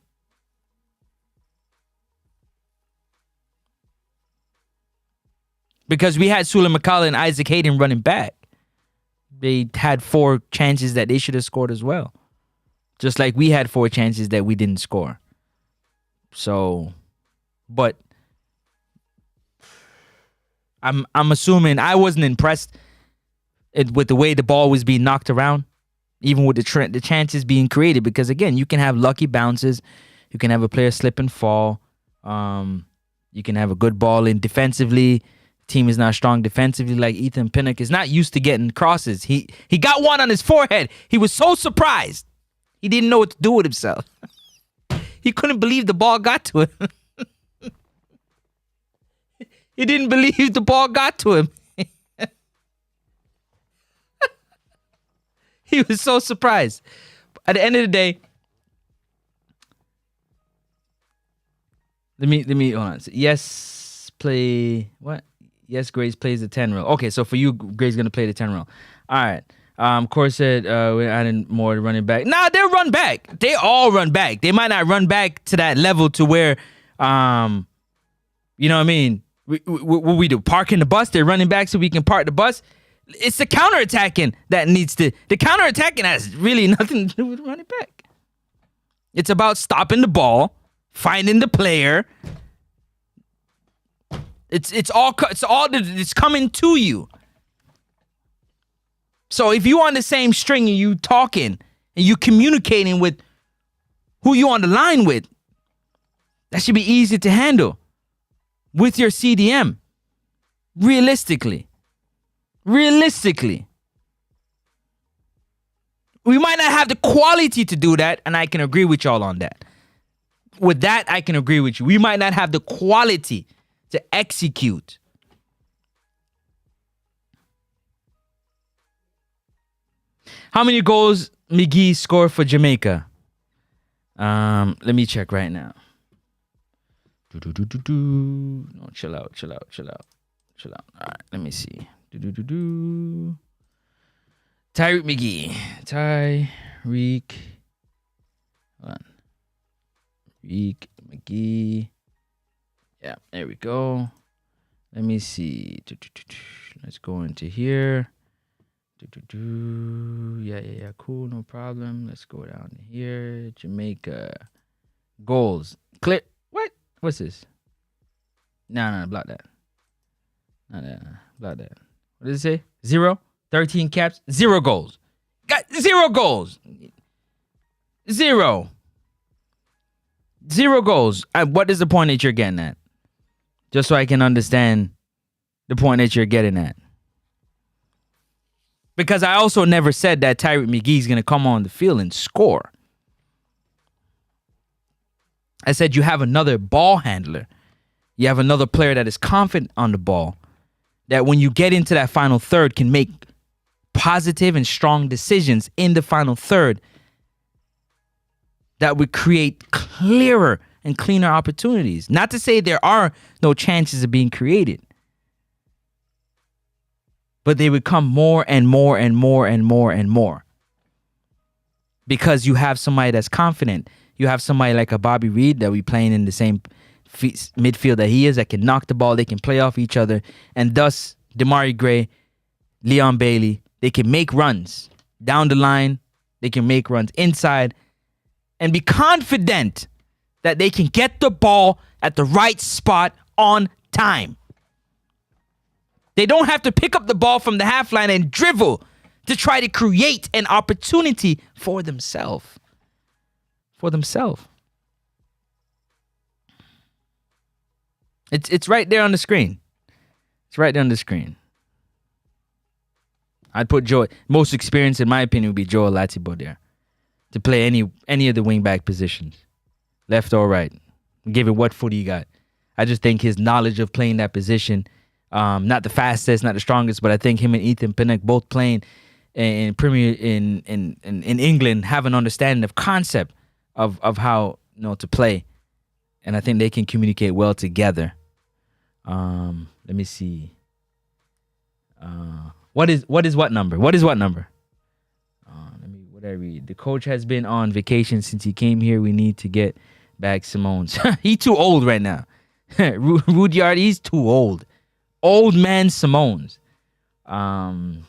Because we had Sula McCullough and Isaac Hayden running back. They had 4 chances that they should have scored as well. Just like we had 4 chances that we didn't score. So, but I'm assuming I wasn't impressed with the way the ball was being knocked around, even with the chances being created. Because again, you can have lucky bounces, you can have a player slip and fall, you can have a good ball in defensively. Team is not strong defensively, like Ethan Pinnock is not used to getting crosses. He got one on his forehead. He was so surprised. He didn't know what to do with himself. He couldn't believe the ball got to him. He didn't believe the ball got to him. He was so surprised. At the end of the day, let me hold on. Yes, play what? Yes, Grace plays the 10 role. Okay, so for you, Grace gonna play the 10 role. All right. Corey said we're adding more to running back. Nah, they'll run back. They all run back. They might not run back to that level to where, you know what I mean? What we do? Parking the bus. They're running back so we can park the bus. It's the counterattacking that needs to. The counterattacking has really nothing to do with running back. It's about stopping the ball, finding the player. It's coming to you. So if you on the same string and you talking and you communicating with who you on the line with, that should be easy to handle with your CDM. Realistically. We might not have the quality to do that, and I can agree with y'all on that. With that, I can agree with you. We might not have the quality to execute. How many goals McGee scored for Jamaica? Let me check right now. No, chill out. All right, let me see. Tyreek McGee. Hold on. Tyreek McGee. Yeah, there we go. Let me see. Let's go into here. Yeah. Cool, no problem. Let's go down to here. Jamaica. Goals. Clear. What? What's this? No, block that. No, block that. What does it say? 0? 13 caps? 0 goals. Got 0 goals. 0. 0 goals. What is the point that you're getting at? Just so I can understand the point that you're getting at. Because I also never said that Tyreek McGee's going to come on the field and score. I said you have another ball handler. You have another player that is confident on the ball, that when you get into that final third can make positive and strong decisions in the final third that would create clearer and cleaner opportunities. Not to say there are no chances of being created, but they would come more and more and more and more and more. Because you have somebody that's confident. You have somebody like a Bobby Reed that we playing in the same midfield that he is, that can knock the ball, they can play off each other, and thus Damari Gray, Leon Bailey, they can make runs down the line, they can make runs inside, and be confident that they can get the ball at the right spot on time. They don't have to pick up the ball from the half line and dribble to try to create an opportunity for themselves. It's right there on the screen. It's right there on the screen. I'd put Joe, most experienced in my opinion would be Joe Latibo there to play any of the wing-back positions, left or right. Give it what foot he got. I just think his knowledge of playing that position, not the fastest, not the strongest, but I think him and Ethan Pinnock both playing in Premier in England have an understanding of concept of how to play, and I think they can communicate well together. Let me see. What is what number? What number? What I read. The coach has been on vacation since he came here. We need to get back Simone's. He too old right now. Rudyard, he's too old. Old man Simone's. I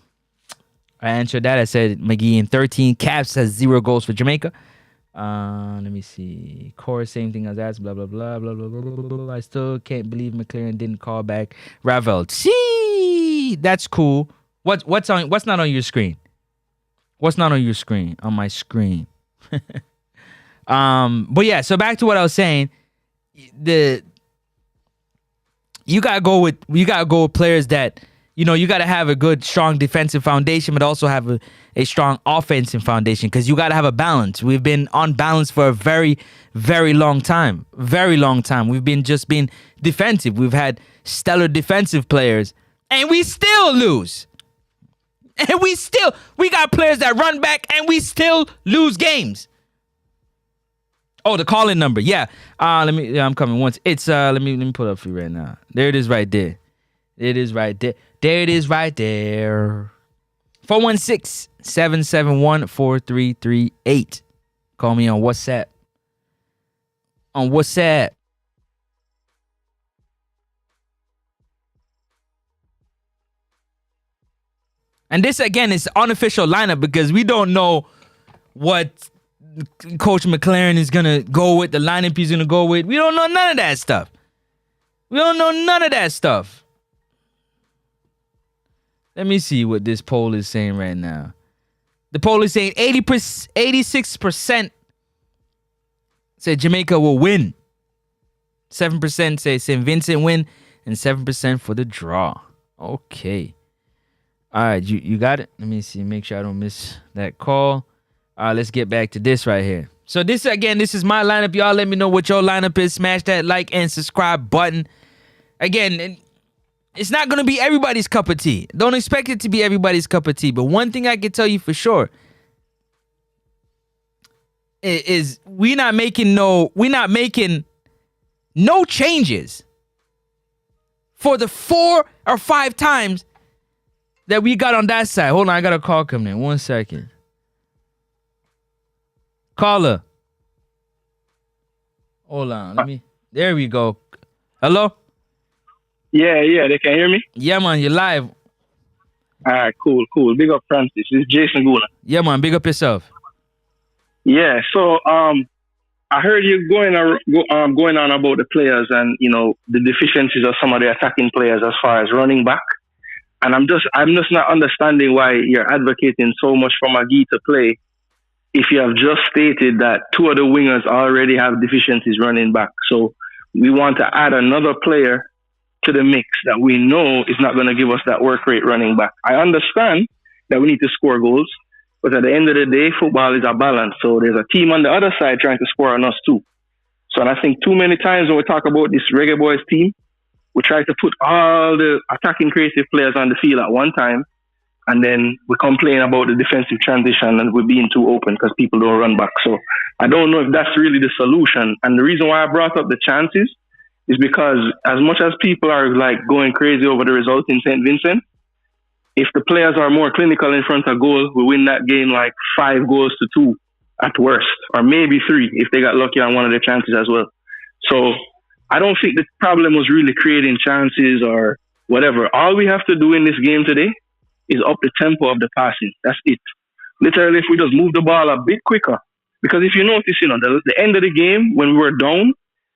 answered that. I said McGee in 13 caps has 0 goals for Jamaica. Let me see. Chorus, same thing as that. Blah blah blah blah blah blah blah blah. I still can't believe McLaren didn't call back Ravel. See, that's cool. What's not on your screen? What's not on your screen? On my screen. But yeah. So back to what I was saying. You gotta go with players that. You got to have a good, strong defensive foundation, but also have a strong offensive foundation, because you got to have a balance. We've been on balance for a very, very long time. Very long time. We've been just being defensive. We've had stellar defensive players, and we still lose. And we got players that run back, and we still lose games. Oh, the call-in number. Yeah. I'm coming once. It's let me pull it up for you right now. There it is right there. It is right there. There it is right there. 416-771-4338. Call me on WhatsApp. And this, again, is unofficial lineup because we don't know what Coach McLaren is going to go with, the lineup he's going to go with. We don't know none of that stuff. Let me see what this poll is saying right now. The poll is saying 86% say Jamaica will win. 7% say St. Vincent win, and 7% for the draw. Okay. All right, you got it? Let me see. Make sure I don't miss that call. All right, let's get back to this right here. So this is my lineup. Y'all let me know what your lineup is. Smash that like and subscribe button. Again, it's not going to be everybody's cup of tea. Don't expect it to be everybody's cup of tea. But one thing I can tell you for sure is we're not making no changes for the 4 or 5 times that we got on that side. Hold on, I got a call coming in. 1 second. Caller. Hold on. There we go. Hello? Yeah, they can hear me? Yeah, man, you're live. All right, cool. Big up, Francis. This is Jason Guna. Yeah, man, big up yourself. Yeah, so I heard you going on about the players and, you know, the deficiencies of some of the attacking players as far as running back. And I'm just not understanding why you're advocating so much for McGee to play if you have just stated that two of the wingers already have deficiencies running back. So we want to add another player to the mix that we know is not going to give us that work rate running back. I understand that we need to score goals, but at the end of the day, football is a balance. So there's a team on the other side trying to score on us too. So and I think too many times when we talk about this Reggae Boyz team, we try to put all the attacking creative players on the field at one time, and then we complain about the defensive transition and we're being too open because people don't run back. So I don't know if that's really the solution. And the reason why I brought up the chances is because as much as people are like going crazy over the result in St. Vincent, if the players are more clinical in front of goal, we win that game like 5-2 at worst, or maybe 3 if they got lucky on one of the chances as well. So I don't think the problem was really creating chances or whatever. All we have to do in this game today is up the tempo of the passing. That's it. Literally, if we just move the ball a bit quicker. Because if you notice, you know, the end of the game, when we were down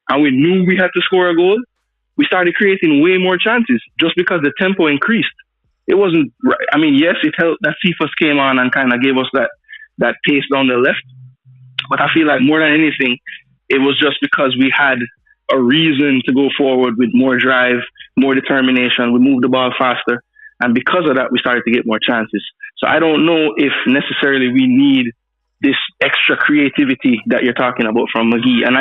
and we knew we had to score a goal, we started creating way more chances just because the tempo increased. It wasn't, I mean, yes, it helped that Cephas came on and kind of gave us that pace down the left. But I feel like more than anything, it was just because we had a reason to go forward with more drive, more determination. We moved the ball faster. And because of that, we started to get more chances. So I don't know if necessarily we need this extra creativity that you're talking about from McGee. And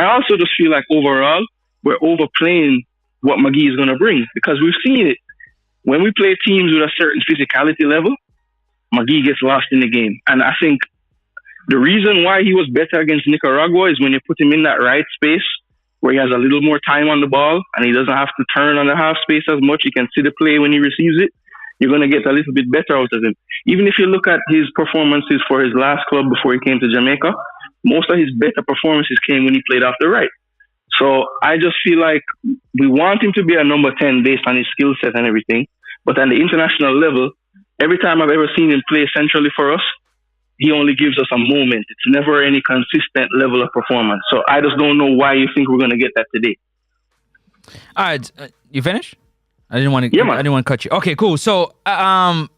I also just feel like overall, we're overplaying what McGee is going to bring, because we've seen it. When we play teams with a certain physicality level, McGee gets lost in the game. And I think the reason why he was better against Nicaragua is when you put him in that right space where he has a little more time on the ball and he doesn't have to turn on the half space as much. He can see the play when he receives it. You're going to get a little bit better out of him. Even if you look at his performances for his last club before he came to Jamaica, most of his better performances came when he played off the right. So I just feel like we want him to be a number 10 based on his skill set and everything. But on the international level, every time I've ever seen him play centrally for us, he only gives us a moment. It's never any consistent level of performance. So I just don't know why you think we're going to get that today. All right, you finished? I didn't want to cut you. Okay, cool. So to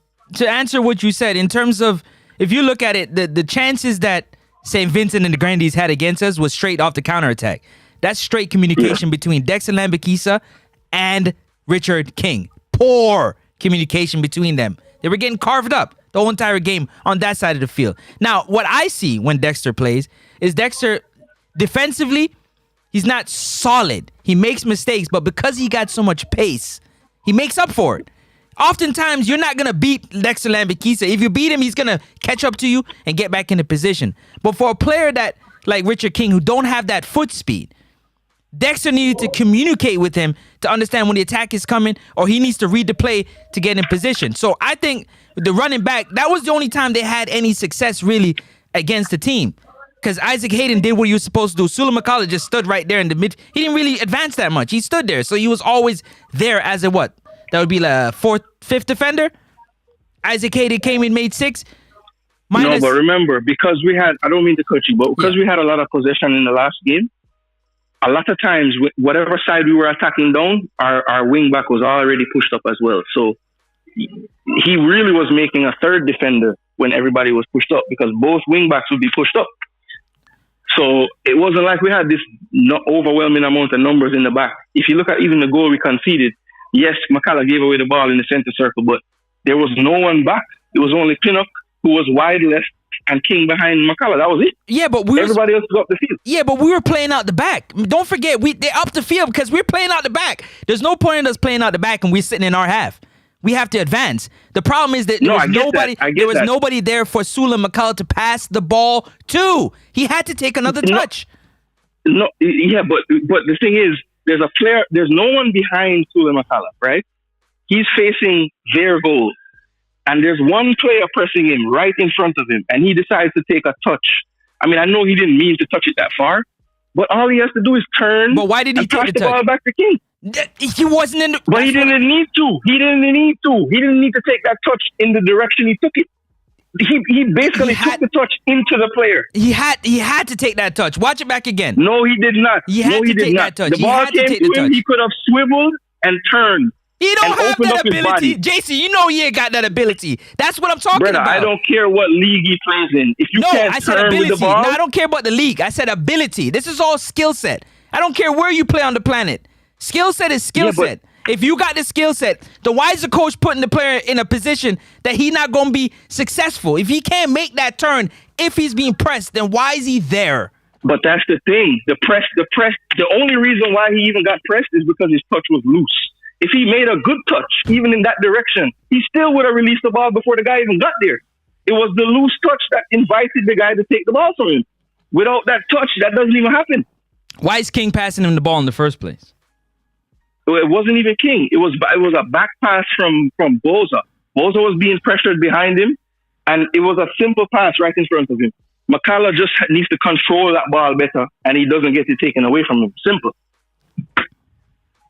answer what you said, in terms of, if you look at it, the chances that St. Vincent and the Grandies had against us was straight off the counterattack. That's straight communication between Dexter Lambakisa and Richard King. Poor communication between them. They were getting carved up the whole entire game on that side of the field. Now, what I see when Dexter plays is Dexter, defensively, he's not solid. He makes mistakes, but because he got so much pace, he makes up for it. Oftentimes, you're not going to beat Dexter Lambakisa. If you beat him, he's going to catch up to you and get back into position. But for a player that, like Richard King, who don't have that foot speed, Dexter needed to communicate with him to understand when the attack is coming, or he needs to read the play to get in position. So I think the running back, that was the only time they had any success really against the team, because Isaac Hayden did what he was supposed to do. Sula McCullough just stood right there in the mid. He didn't really advance that much. He stood there. So he was always there as a what? That would be like a 4th, 5th defender. Isaac Hayden came in, made 6. No, but remember, because we had, I don't mean to cut you, but because we had a lot of possession in the last game, a lot of times, whatever side we were attacking down, our wing back was already pushed up as well. So he really was making a 3rd defender when everybody was pushed up, because both wing backs would be pushed up. So it wasn't like we had this overwhelming amount of numbers in the back. If you look at even the goal we conceded, yes, McCullough gave away the ball in the center circle, but there was no one back. It was only Pinnock, who was wide left, and King behind McCullough. That was it. Yeah, but everybody else was up the field. Yeah, but we were playing out the back. Don't forget, they're up the field because we're playing out the back. There's no point in us playing out the back and we're sitting in our half. We have to advance. The problem is that there was nobody there for Sula McCullough to pass the ball to. He had to take another touch. No, yeah, but the thing is, there's no one behind Sula McCullough, right? He's facing their goal. And there's one player pressing him right in front of him, and he decides to take a touch. I mean, I know he didn't mean to touch it that far, But all he has to do is turn. But why did he take the ball back to King? He wasn't in the... But he didn't need to. He didn't need to take that touch in the direction he took it. He basically took the touch into the player. He had to take that touch. Watch it back again. No, he did not. He had to take that touch. The ball came to him. He could have swiveled and turned. He don't have that ability. JC, you know he ain't got that ability. That's what I'm talking about. I don't care what league he plays in. If you can't turn with the ball... No, I don't care about the league. I said ability. This is all skill set. I don't care where you play on the planet. Skill set is skill set. If you got the skill set, then why is the coach putting the player in a position that he not going to be successful? If he can't make that turn, if he's being pressed, then why is he there? But that's the thing. The press, the only reason why he even got pressed is because his touch was loose. If he made a good touch, even in that direction, he still would have released the ball before the guy even got there. It was the loose touch that invited the guy to take the ball from him. Without that touch, that doesn't even happen. Why is King passing him the ball in the first place? It wasn't even King. It was a back pass from Boza. Boza was being pressured behind him, and it was a simple pass right in front of him. McCullough just needs to control that ball better, and he doesn't get it taken away from him. Simple.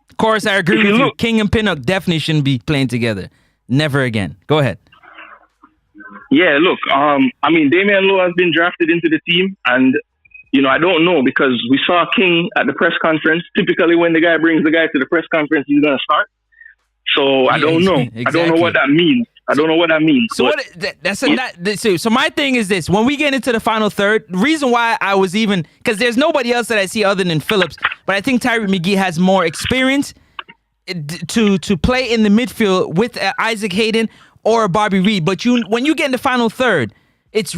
Of course, I agree with you. King and Pinnock definitely shouldn't be playing together. Never again. Go ahead. Yeah, look, Damian Lowe has been drafted into the team, and I don't know, because we saw King at the press conference. Typically, when the guy brings the guy to the press conference, he's going to start. So I don't know. Exactly. I don't know what that means. So my thing is this: when we get into the final third, the reason why I was because there's nobody else that I see other than Phillips, but I think Tyreek McGee has more experience to play in the midfield with Isaac Hayden or Bobby Reed. But when you get in the final third, it's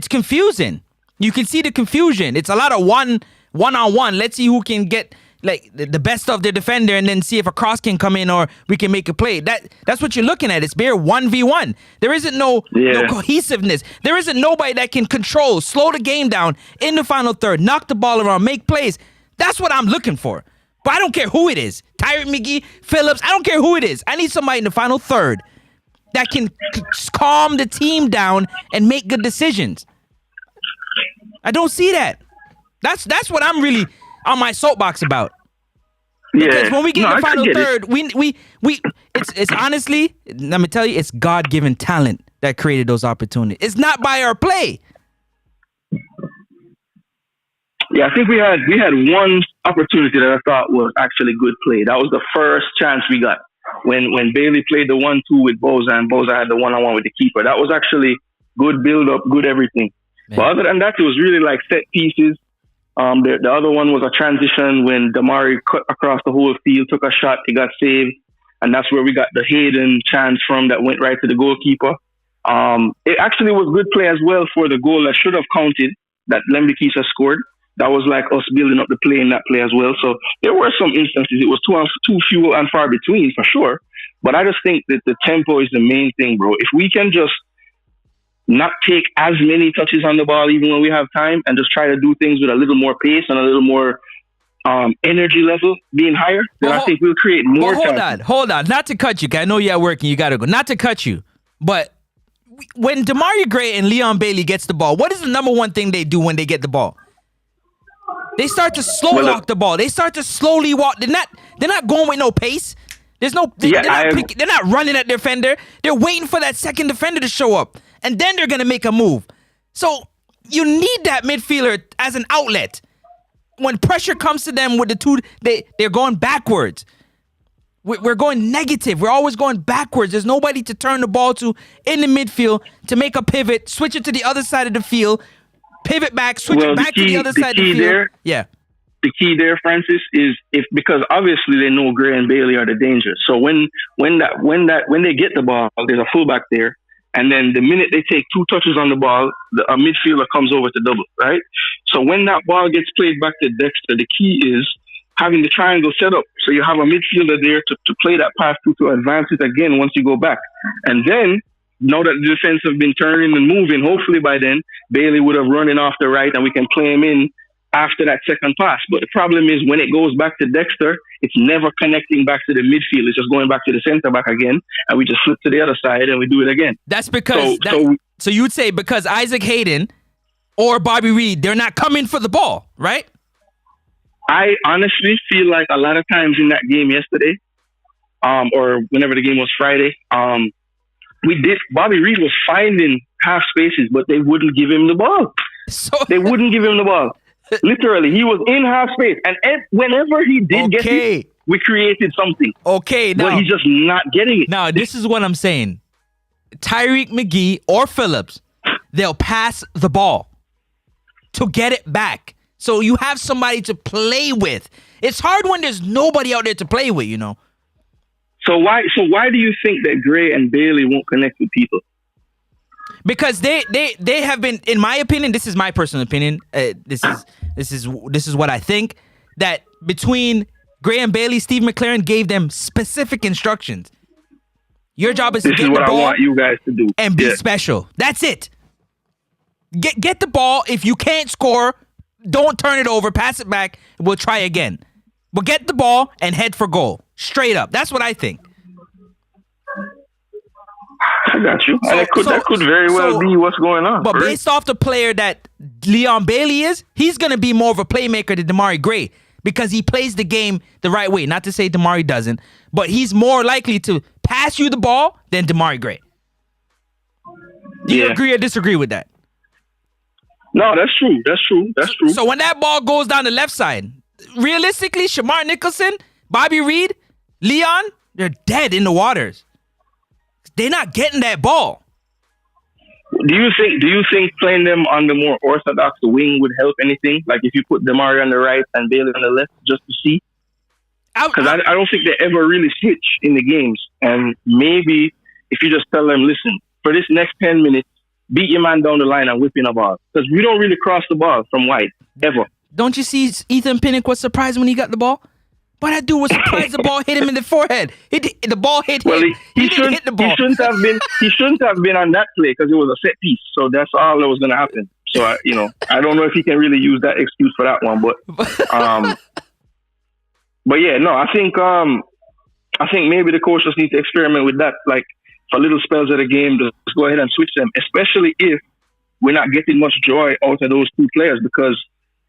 confusing. You can see the confusion. It's a lot of one-on-one. Let's see who can get the best of the defender, and then see if a cross can come in or we can make a play. That's what you're looking at. It's bare 1v1. There isn't no cohesiveness. There isn't nobody that can control, slow the game down in the final third, knock the ball around, make plays. That's what I'm looking for. But I don't care who it is. Tyreek McGee, Phillips, I don't care who it is. I need somebody in the final third that can calm the team down and make good decisions. I don't see that. That's what I'm really on my soapbox about. Because when we get in the final third, it's honestly, let me tell you, it's God-given talent that created those opportunities. It's not by our play. Yeah, I think we had one opportunity that I thought was actually good play. That was the first chance we got when Bailey played the 1-2 with Boza, and Boza had the one-on-one with the keeper. That was actually good build-up, good everything. Man. But other than that, it was really like set pieces. The other one was a transition when Damari cut across the whole field, took a shot, he got saved, and that's where we got the Hayden chance from that went right to the goalkeeper. It actually was good play as well for the goal that should have counted, that Lembikisa scored. That was like us building up the play in that play as well. So there were some instances. It was too few and far between for sure. But I just think that the tempo is the main thing, bro. If we can just not take as many touches on the ball even when we have time, and just try to do things with a little more pace and a little more energy level being higher, then I think we'll create more chances. Hold on. Not to cut you, because I know you're at work and you got to go. Not to cut you, but when Demarai Gray and Leon Bailey gets the ball, what is the number one thing they do when they get the ball? They start to walk the ball. They start to slowly walk. They're not going with no pace. They're not running at their defender. They're waiting for that second defender to show up, and then they're going to make a move. So you need that midfielder as an outlet. When pressure comes to them with the two, they're going backwards. We're going negative. We're always going backwards. There's nobody to turn the ball to in the midfield to make a pivot, switch it to the other side of the field, pivot back, switch it back to the other side of the field. The key there, Francis, is because obviously they know Gray and Bailey are the danger. So when they get the ball, there's a fullback there, and then the minute they take two touches on the ball, a midfielder comes over to double, right? So when that ball gets played back to Dexter, the key is having the triangle set up. So you have a midfielder there to play that pass to advance it again once you go back. And then, now that the defense have been turning and moving, hopefully by then, Bailey would have run in off the right and we can play him in after that second pass. But the problem is when it goes back to Dexter, it's never connecting back to the midfield. It's just going back to the center back again, and we just flip to the other side and we do it again. That's because so you would say because Isaac Hayden or Bobby Reed, they're not coming for the ball, right? I honestly feel like a lot of times in that game yesterday, or whenever the game was Friday, Bobby Reed was finding half spaces, but they wouldn't give him the ball. They wouldn't give him the ball. Literally, he was in half space, and whenever he did get it, we created something. Okay, now, but he's just not getting it. Now, this is what I'm saying. Tyreek McGee or Phillips, they'll pass the ball to get it back. So you have somebody to play with. It's hard when there's nobody out there to play with, you know. So why do you think that Gray and Bailey won't connect with people? Because they have been, in my opinion, this is my personal opinion. This is what I think, that between Gray and Bailey, Steve McLaren gave them specific instructions. Your job is to get the ball. This is what I want you guys to do and be special. That's it. Get the ball. If you can't score, don't turn it over. Pass it back. We'll try again. But get the ball and head for goal. Straight up. That's what I think. I got you. That could very well be what's going on. But based off the player that Leon Bailey is, he's going to be more of a playmaker than Damari Gray because he plays the game the right way. Not to say Damari doesn't, but he's more likely to pass you the ball than Damari Gray. Do you agree or disagree with that? No, that's true. That's true. So when that ball goes down the left side, realistically, Shamar Nicholson, Bobby Reed, Leon, they're dead in the waters. They're not getting that ball. Do you think playing them on the more orthodox wing would help anything? Like if you put Damari on the right and Bailey on the left, just to see? Because I don't think they ever really switch in the games. And maybe if you just tell them, listen, for this next 10 minutes, beat your man down the line and whip in a ball. Because we don't really cross the ball from wide, ever. Don't you see Ethan Pinnock was surprised when he got the ball? But that dude was surprised the ball hit him in the forehead. The ball hit him. He didn't hit the ball. He shouldn't have been on that play because it was a set piece. So that's all that was going to happen. So I don't know if he can really use that excuse for that one. But yeah, no, I think maybe the coaches need to experiment with that. Like for little spells of the game, just go ahead and switch them, especially if we're not getting much joy out of those two players. Because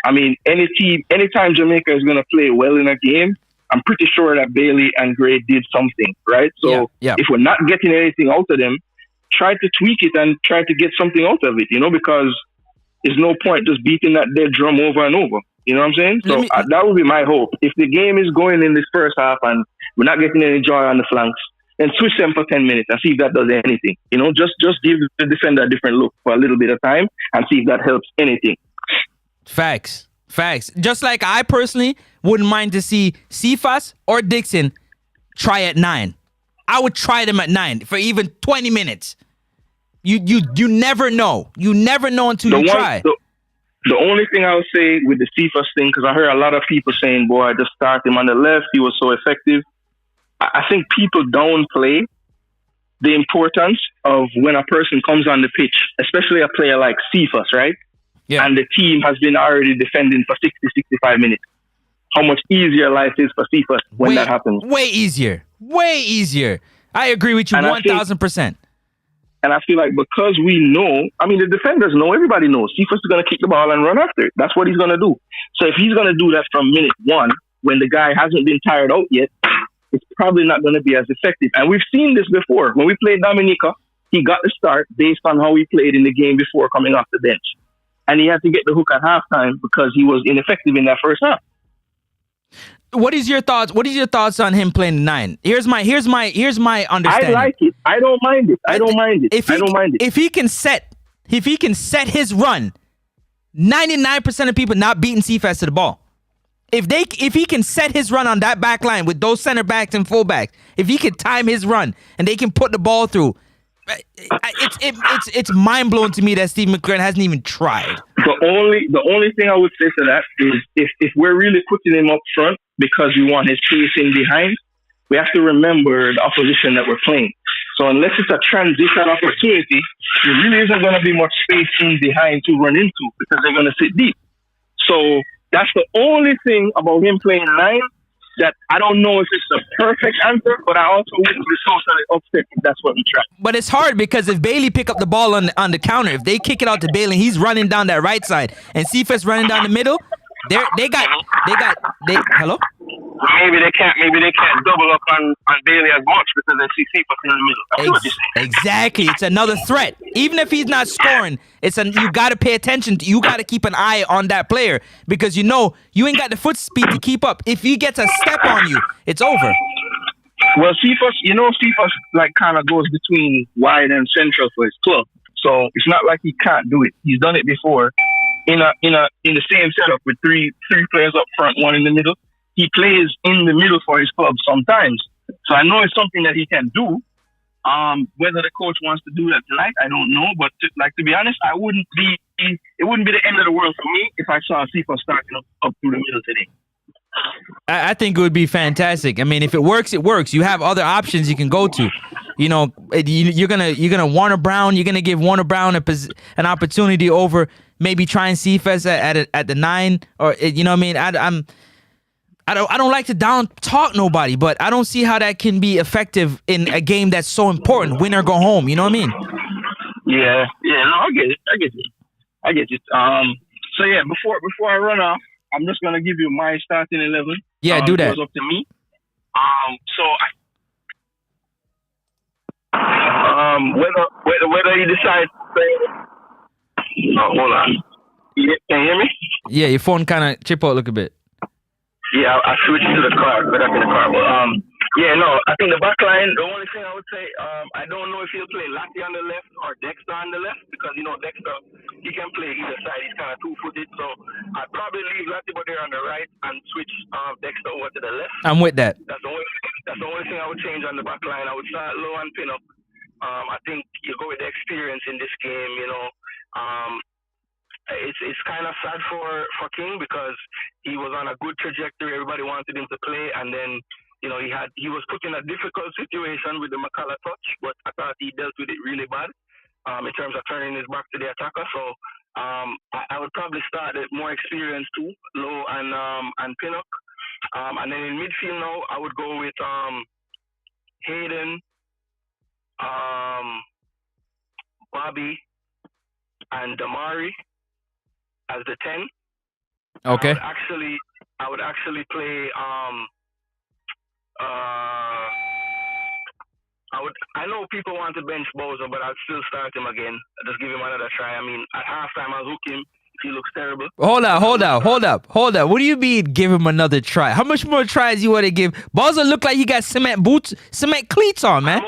I mean, anytime Jamaica is going to play well in a game, I'm pretty sure that Bailey and Gray did something, right? So if we're not getting anything out of them, try to tweak it and try to get something out of it, because there's no point just beating that dead drum over and over. You know what I'm saying? So that would be my hope. If the game is going in this first half and we're not getting any joy on the flanks, then switch them for 10 minutes and see if that does anything. Just give the defender a different look for a little bit of time and see if that helps anything. Facts. Just like I personally wouldn't mind to see Cephas or Dixon try at 9. I would try them at 9 for even 20 minutes. You never know. You never know until you try. The only thing I would say with the Cephas thing, because I heard a lot of people saying, boy, just start him on the left. He was so effective. I think people downplay the importance of when a person comes on the pitch, especially a player like Cephas, right? Yeah. And the team has been already defending for 60, 65 minutes. How much easier life is for Cephas when that happens. Way easier. I agree with you 1,000%. And I feel like because we know, the defenders know, everybody knows, Cephas is going to kick the ball and run after it. That's what he's going to do. So if he's going to do that from minute 1, when the guy hasn't been tired out yet, it's probably not going to be as effective. And we've seen this before. When we played Dominica, he got the start based on how he played in the game before coming off the bench. And he had to get the hook at halftime because he was ineffective in that first half. What is your thoughts on him playing 9? Here's my understanding. I like it. I don't mind it. If he can set his run, 99% of people not beating Cephas to the ball. If he can set his run on that back line with those center backs and fullbacks, if he can time his run and they can put the ball through, it's mind blowing to me that Steve McLaren hasn't even tried. The only thing I would say to that is if we're really putting him up front because we want his space in behind, we have to remember the opposition that we're playing. So unless it's a transition opportunity, there really isn't going to be much space in behind to run into because they're going to sit deep. So that's the only thing about him playing 9 that I don't know if it's the perfect answer, but I also wouldn't be totally upset if that's what we try. But it's hard because if Bailey pick up the ball on the counter, if they kick it out to Bailey, he's running down that right side, and Cephas running down the middle, Hello? Maybe they can't double up on Bailey as much because they see Cephas in the middle. I see what you're saying. Exactly. It's another threat. Even if he's not scoring, you got to pay attention. You got to keep an eye on that player because you ain't got the foot speed to keep up. If he gets a step on you, it's over. Well, Cephas like kind of goes between wide and central for his club. So it's not like he can't do it. He's done it before in the same setup with three players up front, one in the middle. He plays in the middle for his club sometimes. So I know it's something that he can do. Whether the coach wants to do that tonight, I don't know. But to be honest, it wouldn't be the end of the world for me if I saw Cephas starting up through the middle today. I think it would be fantastic. I mean, if it works, it works. You have other options you can go to. You're gonna Warner Brown. You're gonna give Warner Brown an opportunity over maybe trying Cephas at the 9, or you know what I mean. I don't like to down talk nobody, but I don't see how that can be effective in a game that's so important. Win or go home. You know what I mean? Yeah. No, I get it. So yeah, before I run off, I'm just gonna give you my starting 11. Yeah, do that. It goes up to me. Whether you decide. Hold on. Can you hear me? Yeah, your phone kind of chip out a little bit. Yeah, I switched to the car, but I'm in the car. But I think the back line, the only thing I would say, I don't know if he'll play Lati on the left or Dexter on the left, because Dexter, he can play either side. He's kind of two-footed, so I'd probably leave Lati there on the right and switch Dexter over to the left. I'm with that. That's the only thing I would change on the back line. I would start low and pin up. I think you go with the experience in this game. It's kind of sad for King because he was on a good trajectory. Everybody wanted him to play, and then he was put in a difficult situation with the McCullough touch, but I thought he dealt with it really bad in terms of turning his back to the attacker. So I would probably start at more experienced too, Low and Pinnock, and then in midfield now I would go with Hayden, Bobby, and Damari as the 10. Okay. I would actually play I know people want to bench Bozo, but I'd still start him again. I'll just give him another try. I mean, at halftime I'll hook him if he looks terrible. Hold up. What do you mean give him another try? How much more tries you want to give? Bozo look like he got cement cleats on, man.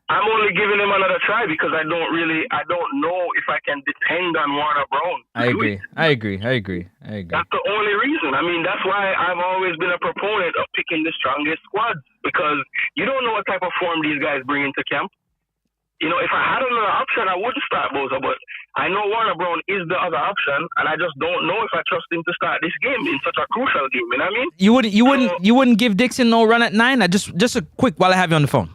I'm only giving him another try because I don't know if I can depend on Warner Brown. I agree. That's the only reason. I mean, that's why I've always been a proponent of picking the strongest squads, because you don't know what type of form these guys bring into camp. If I had another option, I would start Boza, but I know Warner Brown is the other option, and I just don't know if I trust him to start this game in such a crucial game. You know what I mean? You wouldn't give Dixon no run at 9? Just a quick while I have you on the phone.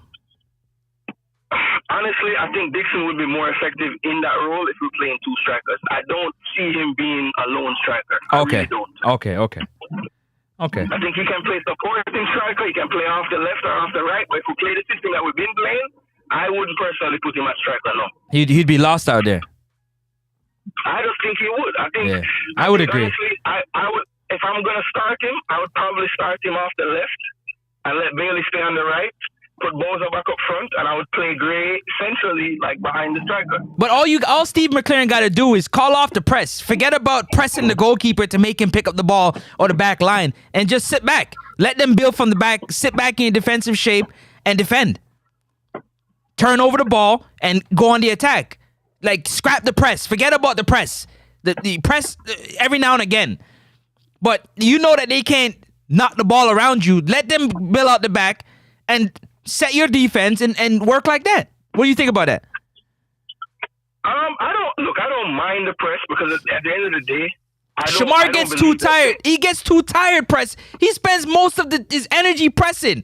Honestly, I think Dixon would be more effective in that role if we're playing two strikers. I don't see him being a lone striker. Okay. I really don't. Okay. I think he can play supporting striker. He can play off the left or off the right. But if we play the system that we've been playing, I wouldn't personally put him at striker, no. He'd be lost out there. I just think he would. I would agree. Honestly, I would. If I'm gonna start him, I would probably start him off the left and let Bailey stay on the right. Put Boza back up front, and I would play Gray centrally, like behind the striker. But all Steve McLaren got to do is call off the press. Forget about pressing the goalkeeper to make him pick up the ball or the back line, and just sit back. Let them build from the back. Sit back in defensive shape and defend. Turn over the ball and go on the attack. Like, scrap the press. Forget about the press. The press every now and again. But you know that they can't knock the ball around you. Let them build out the back and set your defense and work like that. What do you think about that? I don't mind the press, because at the end of the day, Shamar gets too tired. He gets too tired press. He spends most of his energy pressing.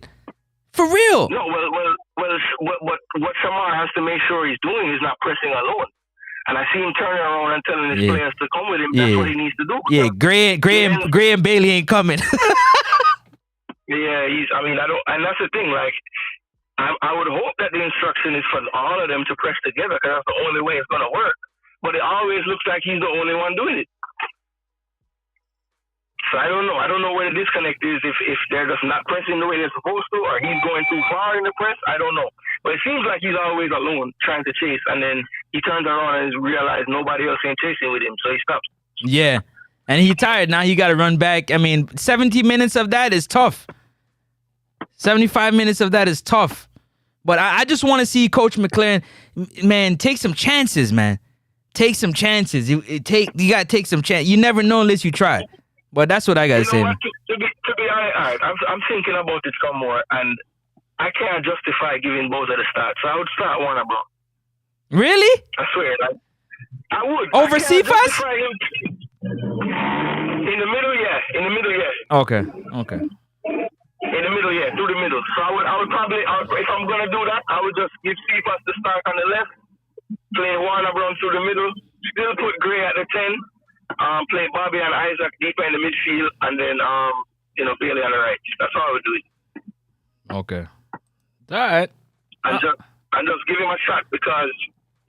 For real. No, what Shamar has to make sure he's doing is not pressing alone. And I see him turning around and telling his players to come with him. That's what he needs to do. Yeah, Gray and Bailey ain't coming. Yeah, and that's the thing. Like, I would hope that the instruction is for all of them to press together, because that's the only way it's gonna work. But it always looks like he's the only one doing it. So I don't know. I don't know where the disconnect is. If they're just not pressing the way they're supposed to, or he's going too far in the press. I don't know. But it seems like he's always alone trying to chase, and then he turns around and realizes nobody else ain't chasing with him, so he stops. Yeah, and he's tired now. He got to run back. I mean, 70 minutes of that is tough. 75 minutes of that is tough. But I just want to see Coach McLaren, man, take some chances, man. Take some chances. You got to take some chances. You never know unless you try. But that's what I got to say. What, to be honest, I'm thinking about it some more, and I can't justify giving both of the starts. So I would start Warner, bro. Really? I swear. I would. Over Cephas? In the middle, yeah. Okay. In the middle, yeah. Through the middle. So I would probably, if I'm going to do that, I would just give Cephas the start on the left, play Warner Brown through the middle, still put Gray at the 10, play Bobby and Isaac deeper in the midfield, and then, Bailey on the right. That's how I would do it. Okay. All right. And just give him a shot because,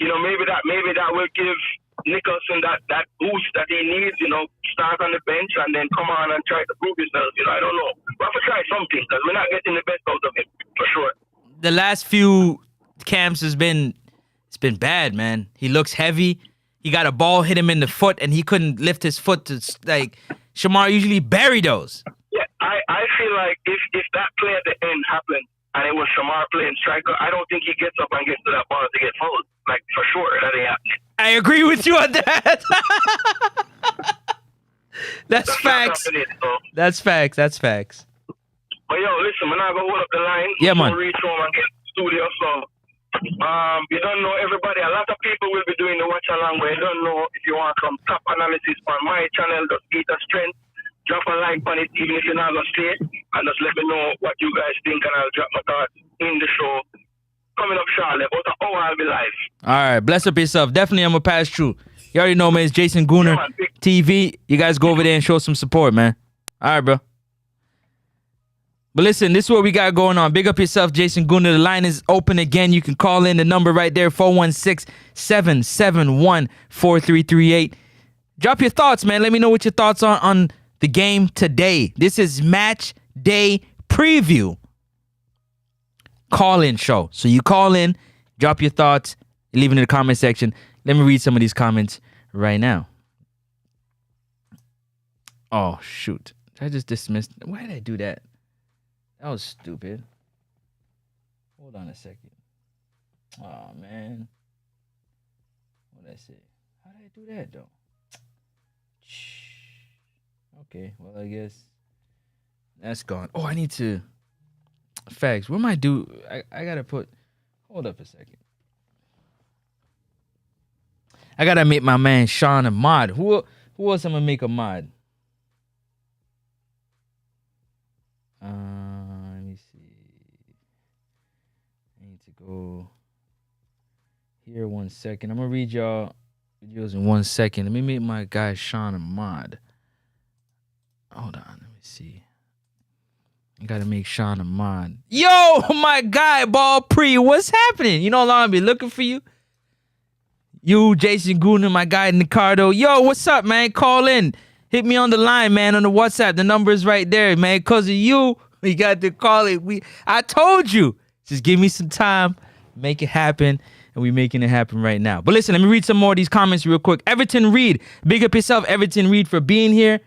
maybe that will give Nicholson that boost that he needs, start on the bench and then come on and try to prove himself. I don't know. We'll have to try something because we're not getting the best out of him, for sure. The last few camps it's been bad, man. He looks heavy. He got a ball hit him in the foot and he couldn't lift his foot to, Shamar usually bury those. Yeah, I feel like if that play at the end happened and it was Shamar playing striker, I don't think he gets up and gets to that ball to get fouled. For sure, that ain't happening. I agree with you on that. That's facts. That's facts. But yo, listen, we're not gonna hold up the line. Yeah, man. We'll reach home and get to the studio. So, you don't know everybody. A lot of people will be doing the watch along, but you don't know if you want some top analysis on my channel. Just Eat a Strength. Drop a like on it, even if you're not gonna stay, and just let me know what you guys think, and I'll drop my thoughts in the show. Coming up shortly, about an hour I'll be live. All right, bless up yourself. Definitely, I'm gonna pass through. You already know, man. It's Jason Gooner TV. You guys go over there and show some support, man. All right, bro. But listen, this is what we got going on. Big up yourself, Jason Gooner. The line is open again. You can call in the number right there, 416-771-4338. Drop your thoughts, man. Let me know what your thoughts are on the game today. This is match day preview. Call-in show. So you call in, drop your thoughts, leave it in the comment section. Let me read some of these comments right now. Oh, shoot. I just dismissed. Why did I do that? That was stupid. Hold on a second. Oh, man. What did I say? How did I do that, though? Okay, well, I guess that's gone. Oh, I need to... Facts. What am I do? I gotta put. Hold up a second. I gotta make my man Sean a mod. Who else I'm gonna make a mod? Let me see. I need to go here 1 second. I'm gonna read y'all videos in 1 second. Let me make my guy Sean a mod. Hold on. Let me see. I gotta make Sean a mod. Yo, my guy, Ball Pre, what's happening? You know how long I've been looking for you? You, Jason Gooner, my guy, Nicardo. Yo, what's up, man? Call in. Hit me on the line, man, on the WhatsApp. The number is right there, man. Because of you, we got to call it. I told you. Just give me some time. Make it happen. And we making it happen right now. But listen, let me read some more of these comments real quick. Everton Reed. Big up yourself, Everton Reed, for being here.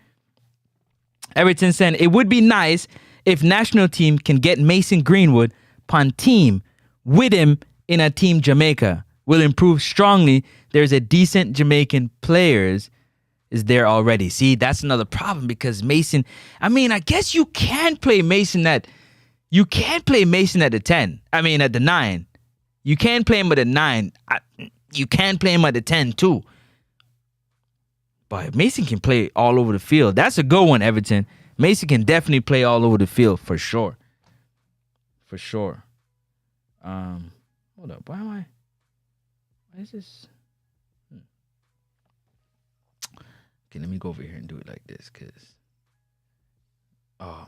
Everton saying, it would be nice if national team can get Mason Greenwood on team with him in a team Jamaica. Will improve strongly. There's a decent Jamaican players is there already. See, that's another problem because Mason, I guess you can play Mason at the 10. At the 9. You can play him at the 9. You can play him at the 10 too. But Mason can play all over the field. That's a good one, Everton. Mason can definitely play all over the field for sure. For sure. Hold up. Why is this? Okay, let me go over here and do it like this, because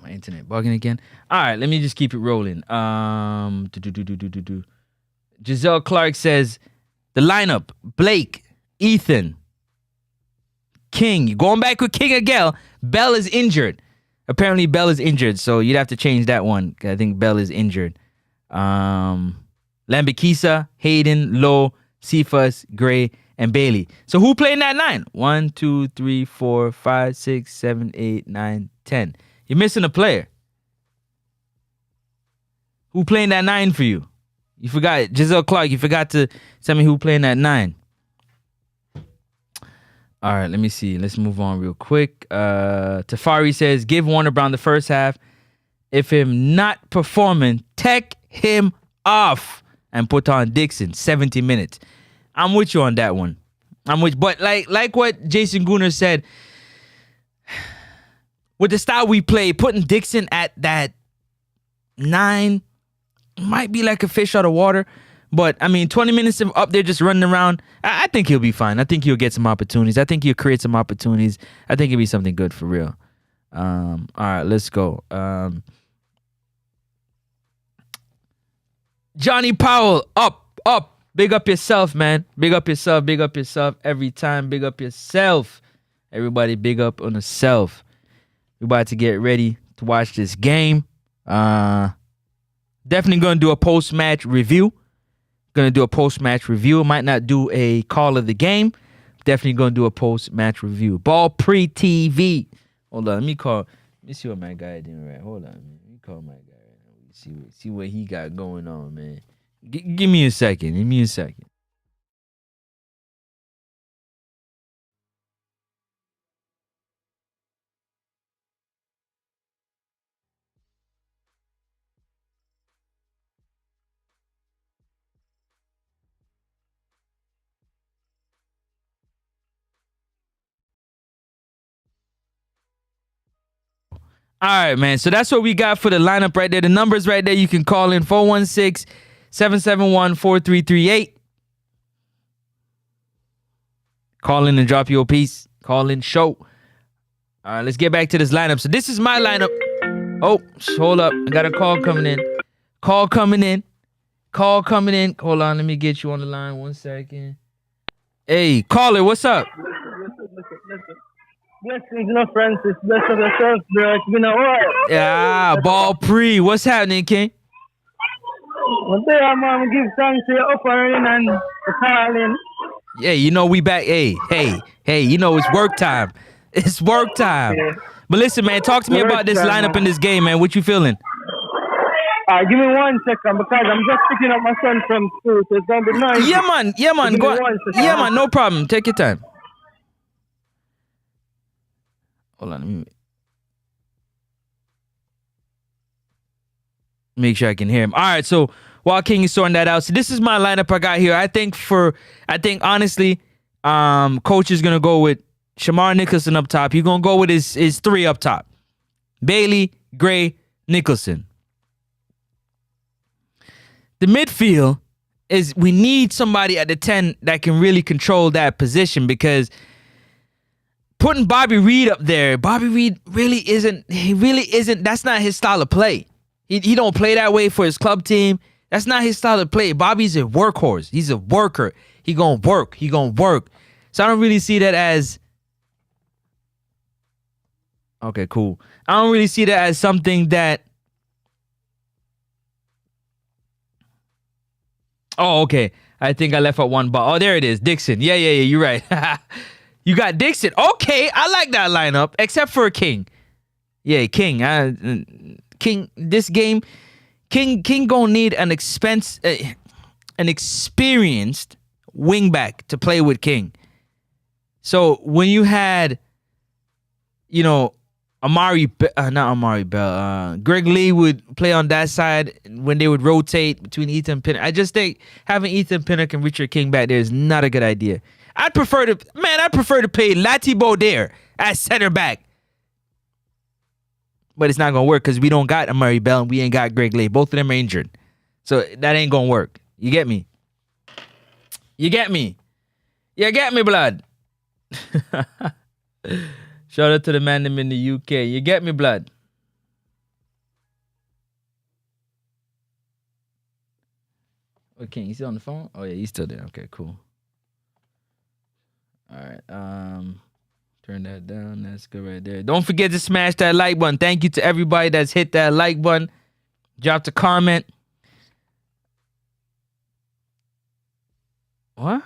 my internet bugging again. All right, let me just keep it rolling. Giselle Clark says the lineup: Blake, Ethan, King. You going back with King again? Bell is injured. Apparently, Bell is injured, so you'd have to change that one. I think Bell is injured. Lambikisa, Hayden, Lowe, Cephas, Gray, and Bailey. So who playing that 9? 1, 2, 3, 4, 5, 6, 7, 8, 9, 10. You're missing a player. Who playing that 9 for you? You forgot Giselle Clark. You forgot to tell me who playing that 9. All right, let me see. Let's move on real quick. Tafari says, give Warner Brown the first half. If him not performing, take him off and put on Dixon 70 minutes. I'm with you on that one. But like what Jason Gooner said, with the style we play, putting Dixon at that 9 might be like a fish out of water. But, I mean, 20 minutes up there just running around, I think he'll be fine. I think he'll get some opportunities. I think he'll create some opportunities. I think it'll be something good for real. All right, let's go. Johnny Powell, up. Big up yourself, man. Big up yourself every time. Big up yourself. Everybody big up on yourself. We're about to get ready to watch this game. Definitely going to do a post-match review. Might not do a call of the game. Definitely going to do a post-match review. Ball pre-TV. Hold on. Let me see what my guy doing right. Hold on. Let me call my guy right now. See what he got going on, man. Give me a second. All right, man. So that's what we got for the lineup right there. The numbers right there. You can call in 416-771-4338. Call in and drop your piece. Call in show. All right, let's get back to this lineup. So this is my lineup. Oh, hold up. I got a call coming in. Hold on, let me get you on the line 1 second. Hey, caller, what's up? Blessings, no Francis. Bless of yourself, bro. It's been a while. Yeah, ball pre. What's happening, King? One day I'm gonna give thanks to your offering and the calling. Yeah, you know we back. Hey, you know it's work time. It's work time. Yeah. But listen, man, talk to me about this lineup in this game, man. What you feeling? Give me 1 second because I'm just picking up my son from school, so it's gonna be nice. Yeah, man. Go. Yeah, man. No problem. Take your time. Hold on. Let me make sure I can hear him. All right. So while King is sorting that out, so this is my lineup I got here. I think honestly, coach is gonna go with Shamar Nicholson up top. He's gonna go with his 3 up top: Bailey, Gray, Nicholson. The midfield is we need somebody at the 10 that can really control that position, because putting Bobby Reed up there, Bobby Reed really isn't, that's not his style of play. He don't play that way for his club team. That's not his style of play. Bobby's a workhorse. He's a worker. He gonna work. So I don't really see that as, okay, cool. I don't really see that as something that, oh, okay. I think I left out one ball. Oh, there it is. Dixon. Yeah, you're right. You got Dixon. Okay, I like that lineup, except for King. Yeah, King. King, this game, King gonna need an experienced wingback to play with King. So when you had, not Amari Bell, Greg Lee would play on that side when they would rotate between Ethan Pinnock. I just think having Ethan Pinnock and Richard King back there is not a good idea. I'd prefer to pay Lati Bauder as center back. But it's not going to work because we don't got Amari Bell and we ain't got Greg Lee. Both of them are injured. So that ain't going to work. You get me? You get me, blood? Shout out to the man in the UK. You get me, blood? Okay, he's still on the phone? Oh, yeah, he's still there. Okay, cool. All right. Turn that down. That's good right there. Don't forget to smash that like button. Thank you to everybody that's hit that like button. Dropped a comment. What?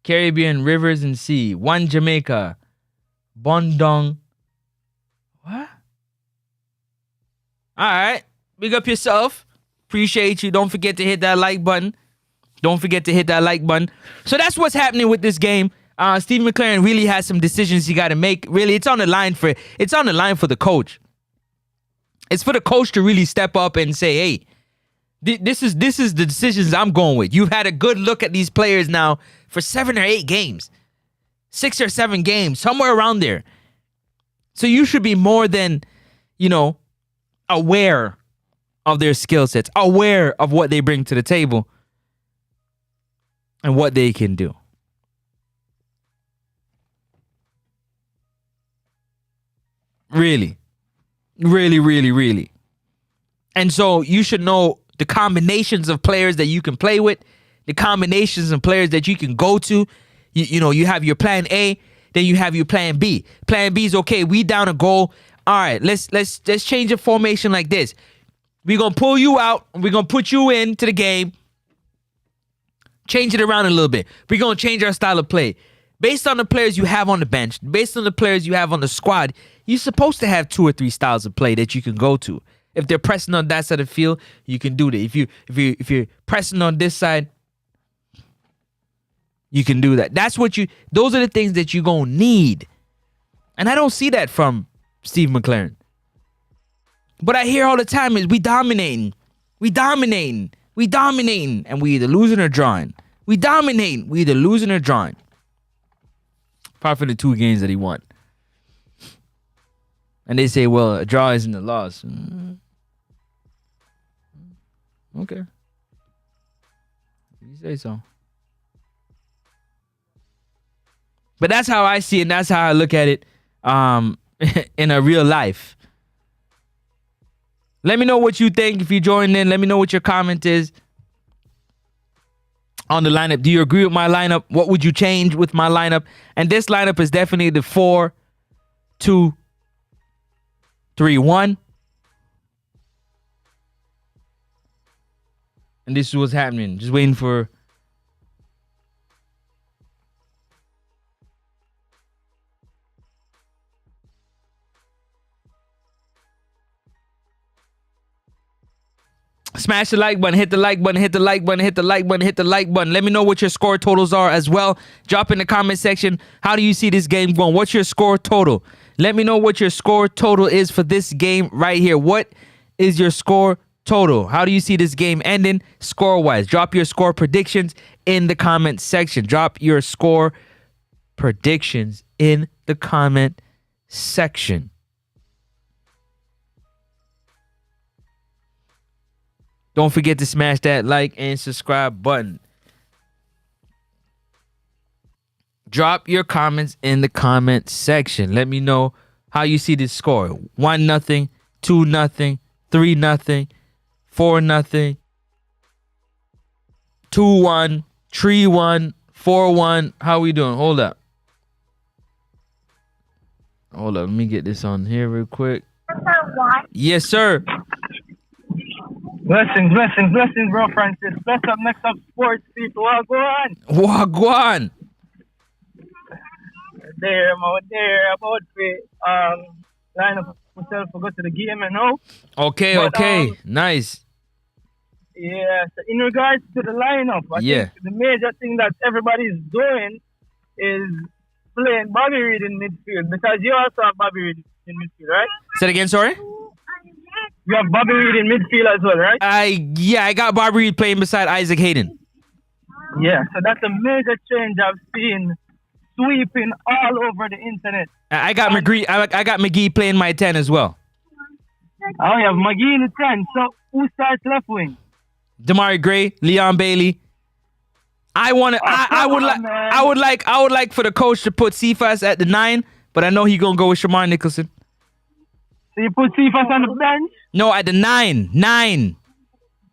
Caribbean rivers and sea. One Jamaica. Bondong. What? All right. Big up yourself. Appreciate you. Don't forget to hit that like button. Don't forget to hit that like button. So that's what's happening with this game. Steve McLaren really has some decisions he got to make. Really, it's on the line for the coach. It's for the coach to really step up and say, "Hey, this is the decisions I'm going with." You've had a good look at these players now for 7 or 8 games, 6 or 7 games, somewhere around there. So you should be more than, aware of their skill sets, aware of what they bring to the table and what they can do. Really. Really, really, really. And so you should know the combinations of players that you can play with, the combinations of players that you can go to. You have your plan A, then you have your plan B. Plan B is okay. We down a goal. All right, let's change the formation like this. We're gonna pull you out. We're gonna put you into the game. Change it around a little bit. We're gonna change our style of play. Based on the players you have on the bench, based on the players you have on the squad, you're supposed to have 2 or 3 styles of play that you can go to. If they're pressing on that side of the field, you can do that. If you're pressing on this side, you can do that. Those are the things that you're gonna need. And I don't see that from Steve McLaren. But I hear all the time is we dominating, and we either losing or drawing. We dominate, we either losing or drawing. Apart from the 2 games that he won. And they say, well, a draw isn't a loss. Okay. You say so. But that's how I see it, and that's how I look at it in a real life. Let me know what you think if you joined in. Let me know what your comment is on the lineup. Do you agree with my lineup? What would you change with my lineup? And this lineup is definitely the 4-2-3-1. And this is what's happening. Just waiting for smash the like button, hit the like button, hit the like button, hit the like button, hit the like button. Let me know what your score totals are as well. Drop in the comment section. How do you see this game going? What's your score total? Let me know what your score total is for this game right here. What is your score total? How do you see this game ending score-wise? Drop your score predictions in the comment section. Drop your score predictions in the comment section. Don't forget to smash that like and subscribe button. Drop your comments in the comment section. Let me know how you see this score. 1-0, 2-0, 3-0, 4-0, 2-1, 3-1, 4-1. How we doing? Hold up. Let me get this on here real quick. Yes, sir. Blessings, bro, Francis. Bless up, next up, sports people. Wagwan. There, about line up myself to go to the game, Okay, nice. Yeah, so in regards to the lineup, I think the major thing that everybody's doing is playing Bobby Reed in midfield, because you also have Bobby Reed in midfield, right? Say it again, sorry? You have Bobby Reed in midfield as well, right? I got Bobby Reed playing beside Isaac Hayden. Yeah, so that's a major change I've seen sweeping all over the internet. I got McGee playing my 10 as well. Oh, you have McGee in the 10. So who starts left wing? Damari Gray, Leon Bailey. I would like for the coach to put Cephas at the 9, but I know he's gonna go with Shamar Nicholson. So you put Cephas on the bench? No, at the 9.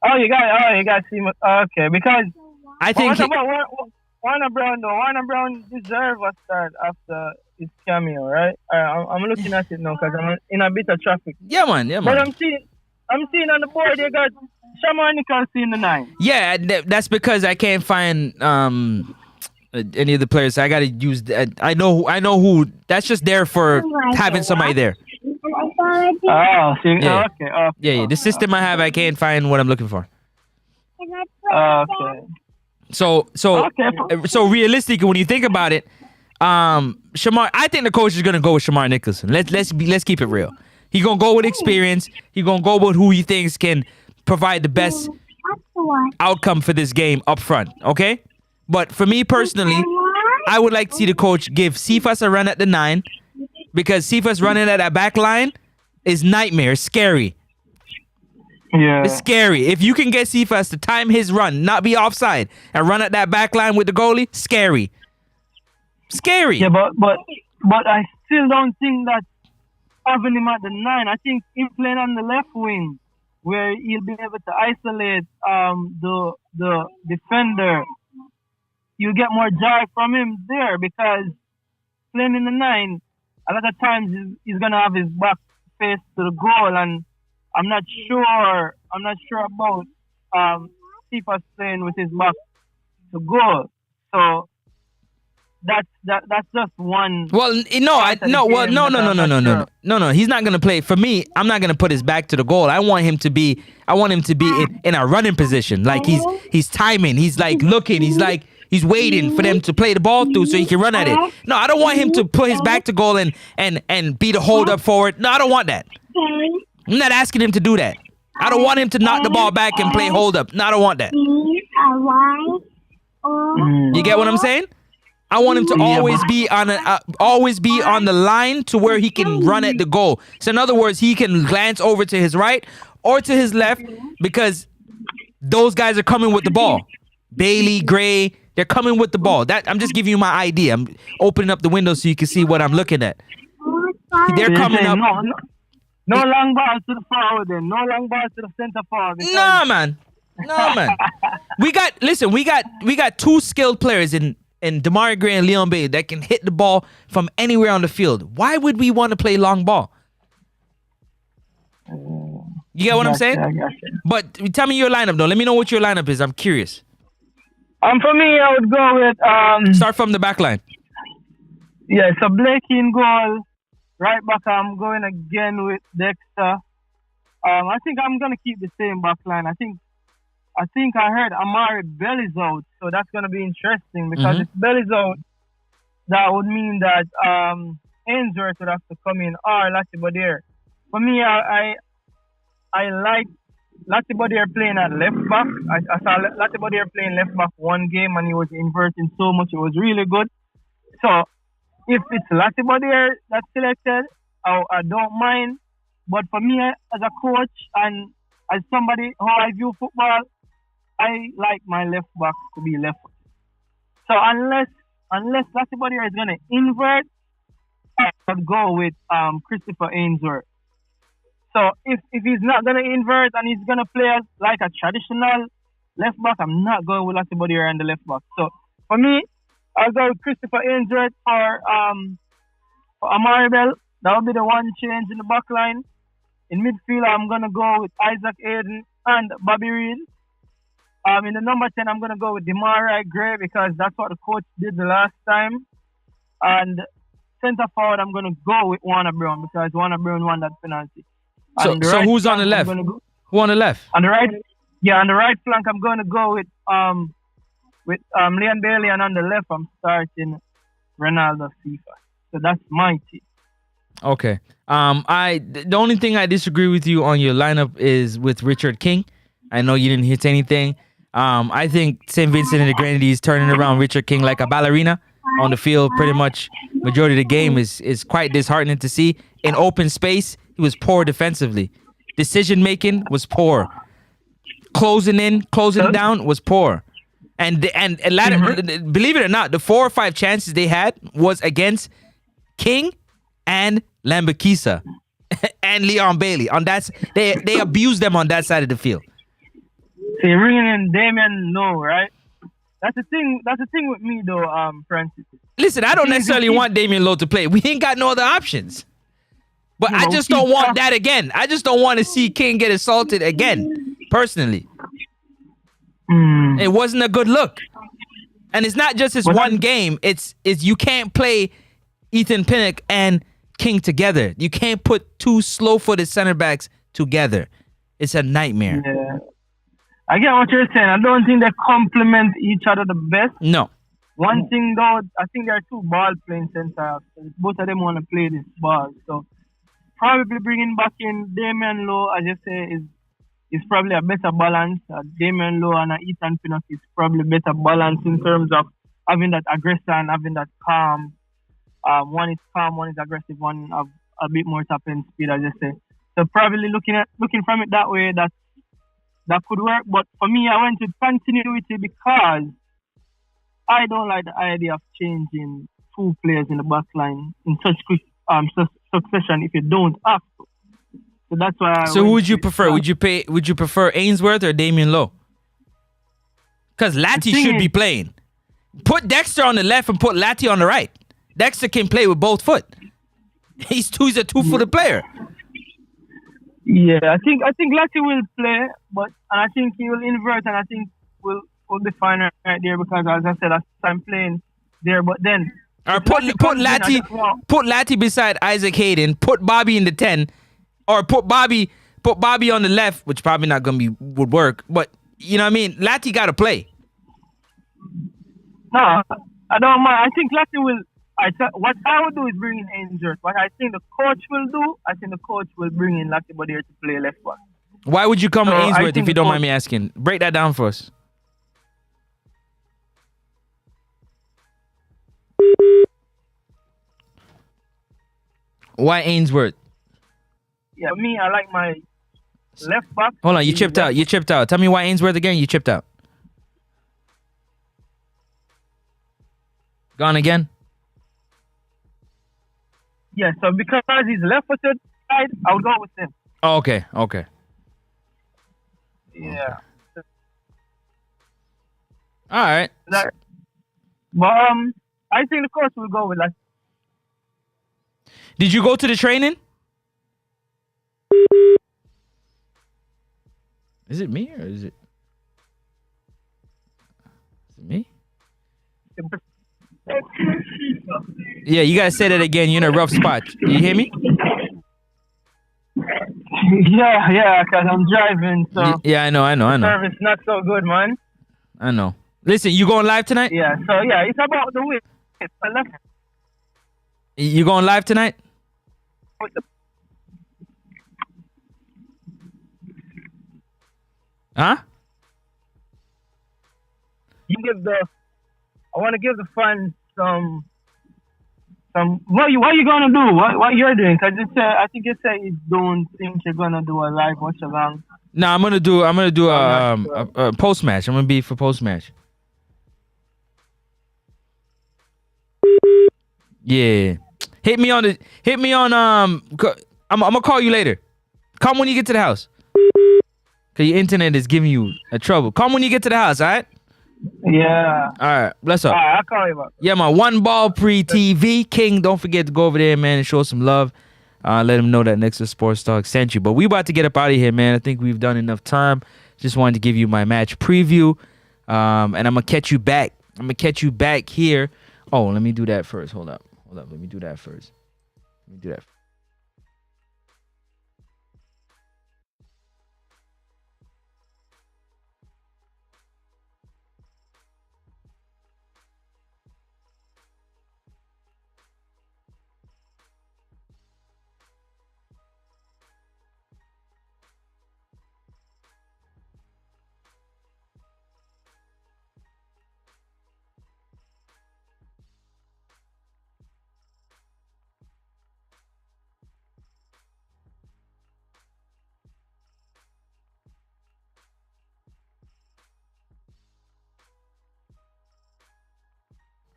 Oh, you got Cephas. Okay, because I think Warner Brown, though. Warner Brown deserves a start after his cameo, right? I'm looking at it now because I'm in a bit of traffic. Yeah, man. But I'm seeing on the board they got Shaman Nichols in the 9. Yeah, that's because I can't find any of the players. I gotta use that. I know who. That's just there for having somebody there. Oh, see, Yeah. Okay. Yeah. The system I have, I can't find what I'm looking for. Okay. So realistically, when you think about it, Shamar, I think the coach is gonna go with Shamar Nicholson. Let's keep it real. He gonna go with experience. He gonna go with who he thinks can provide the best outcome for this game up front. Okay, but for me personally, I would like to see the coach give Cephas a run at the 9 because Cephas running at that back line is nightmare, scary. Yeah. It's scary. If you can get Cephas to time his run, not be offside, and run at that back line with the goalie, scary. Scary. Yeah, but I still don't think that having him at the 9, I think him playing on the left wing, where he'll be able to isolate the defender, you'll get more drive from him there because playing in the 9, a lot of times he's gonna have his back face to the goal, and I'm not sure about Cephas playing with his back to goal. So that's just one. Well, no. He's not gonna play. For me, I'm not gonna put his back to the goal. I want him to be in a running position. Like he's timing. He's like looking. He's waiting for them to play the ball through so he can run at it. No, I don't want him to put his back to goal and be the hold up forward. No, I don't want that. I'm not asking him to do that. I don't want him to knock the ball back and play hold up. No, I don't want that. You get what I'm saying? I want him to always be on the line to where he can run at the goal. So in other words, he can glance over to his right or to his left because those guys are coming with the ball. Bailey, Gray, they're coming with the ball. That I'm just giving you my idea. I'm opening up the window so you can see what I'm looking at. They're coming up. No long balls to the forward then. No long balls to the center forward. No, man. We got two skilled players in Damari Gray and Leon Bailey that can hit the ball from anywhere on the field. Why would we want to play long ball? You get what I'm saying? I gotcha. But tell me your lineup though. Let me know what your lineup is. I'm curious. For me, I would go with Start from the back line. Yeah, so Blake in goal. Right back, I'm going again with Dexter. I think I'm gonna keep the same back line. I think I heard Amari Bell is out, so that's gonna be interesting because if Bell is out, that would mean that Ainsworth would have to come in or Latibodier. For me, I like Latibodier playing at left back. I saw Latibodier playing left back one game and he was inverting so much, it was really good. So if it's Latibodier that's selected, I don't mind. But for me, as a coach and as somebody how I view football, I like my left back to be left. So unless Latibodier is gonna invert, I would go with Christopher Ainsworth. So if he's not gonna invert and he's gonna play as like a traditional left back, I'm not going with Latibodier and the left back. So for me, I'll go with Christopher Ainsworth for Amari Bell. That would be the one change in the back line. In midfield, I'm gonna go with Isaac Aiden and Bobby Reed. In the number 10, I'm gonna go with Damari Gray because that's what the coach did the last time. And center forward, I'm gonna go with Warner Brown because Warner Brown won that penalty. So who's on the left? Who on the left? On the right, on the right flank, I'm gonna go with Leon Bailey, and on the left, I'm starting Ronaldo Cephas. So that's my team. Okay. The only thing I disagree with you on your lineup is with Richard King. I know you didn't hit anything. I think St. Vincent and the Grenadines turning around Richard King like a ballerina on the field pretty much majority of the game is quite disheartening to see. In open space, he was poor defensively. Decision making was poor. Closing down was poor. And believe it or not, the 4 or 5 chances they had was against King and Lambakisa and Leon Bailey. They abused them on that side of the field. So you're bringing in Damien No, right? That's the thing. That's the thing with me, though, Francis. Listen, I don't necessarily want Damian Lowe to play. We ain't got no other options. But I just don't want that again. I just don't want to see King get assaulted again, personally. It wasn't a good look. And it's not just this one game. It's you can't play Ethan Pinnock and King together. You can't put two slow-footed center backs together. It's a nightmare. Yeah. I get what you're saying. I don't think they complement each other the best. No. One thing, though, I think there are two ball-playing centre. Both of them want to play this ball. So probably bringing back in Damian Lowe, as you say, is probably a better balance. Damian Lowe and Ethan Pinnock is probably better balance in terms of having that aggression and having that calm. One is calm, one is aggressive, one have a bit more top end speed, as you say. So probably looking from it that way, that could work. But for me, I went with continuity because I don't like the idea of changing two players in the back line in such quick succession if you don't have to. So that's why. So who would you prefer? Would you prefer Ainsworth or Damian Lowe? Because Latty should be playing. Put Dexter on the left and put Latty on the right. Dexter can play with both foot. He's a two-footed player. Yeah, I think Latty will play, and I think he will invert, and I think we'll be fine right there because, as I said, I'm playing there. But then, or put Latty beside Isaac Hayden. Put Bobby in the 10, or put Bobby on the left, which probably not would work. But you know what I mean. Latty got to play. No, I don't mind. I think Latty will. What I would do is bring in Ainsworth. What I think the coach will do, I think the coach will bring in Latty Bodier to play left back. Why would you come with Ainsworth if you don't mind me asking? Break that down for us. Why Ainsworth? Yeah, me, I like my left back. Hold on, you chipped out. Tell me why Ainsworth again. You chipped out. Gone again? Yeah, so because he's left-footed side, I would go with him. Oh, okay. Yeah. All right. But I think the coach will go with that. Did you go to the training? Is it me or is it me? Yeah, you gotta say that again. You're in a rough spot. You hear me? Yeah, because I'm driving, so... Yeah, I know. Service not so good, man. I know. Listen, you going live tonight? Yeah, so yeah, it's about the whip. You going live tonight? Huh? I want to give the fans some. What you gonna do? What you're doing? Cause I think you said you don't think you're gonna do a live watch along. No, I'm gonna do a post match. I'm gonna be for post match. Yeah, hit me on. I'm gonna call you later. Come when you get to the house. Cause your internet is giving you a trouble. Come when you get to the house, all right? Yeah. All right, bless up. All right, I'll call you back. Yeah, my One Ball Pre TV King. Don't forget to go over there, man, and show some love. Let him know that Nexus Sports Talk sent you. But we about to get up out of here, man. I think we've done enough time. Just wanted to give you my match preview, and I'm gonna catch you back. I'm gonna catch you back here. Oh, let me do that first. Hold up. Let me do that first.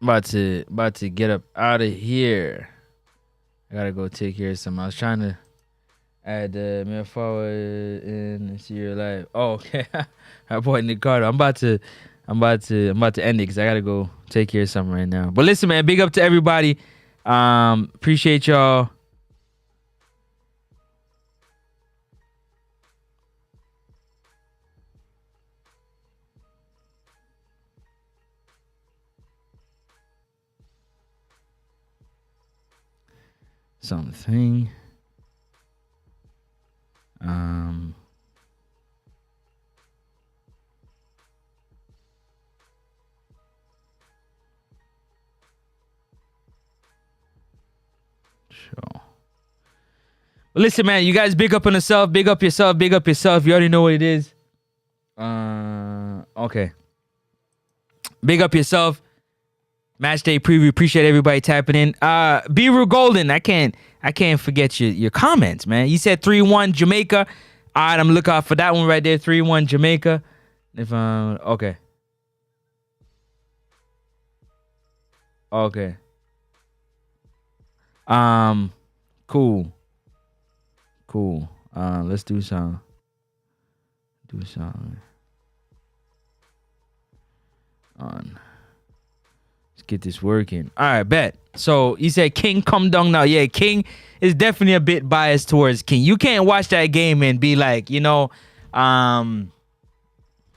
About to get up out of here. I gotta go take care of something. I was trying to add the man forward and see your life. Oh, okay. Our boy Nicardo. I'm about I'm about to end it because I gotta go take care of something right now. But listen, man, big up to everybody. Appreciate y'all. Something. Sure. Well, listen, man, you guys big up on yourself, big up yourself, big up yourself. You already know what it is. Okay. Big up yourself. Match day preview. Appreciate everybody tapping in. B-Roo Golden. I can't forget your comments, man. You said 3-1 Jamaica. All right, I'm looking out for that one right there. 3-1 Jamaica. Okay. Okay. Cool. Let's do some. On. Let's get this working. All right, bet. So you said King come down now. Yeah, King is definitely a bit biased towards King. You can't watch that game and be like,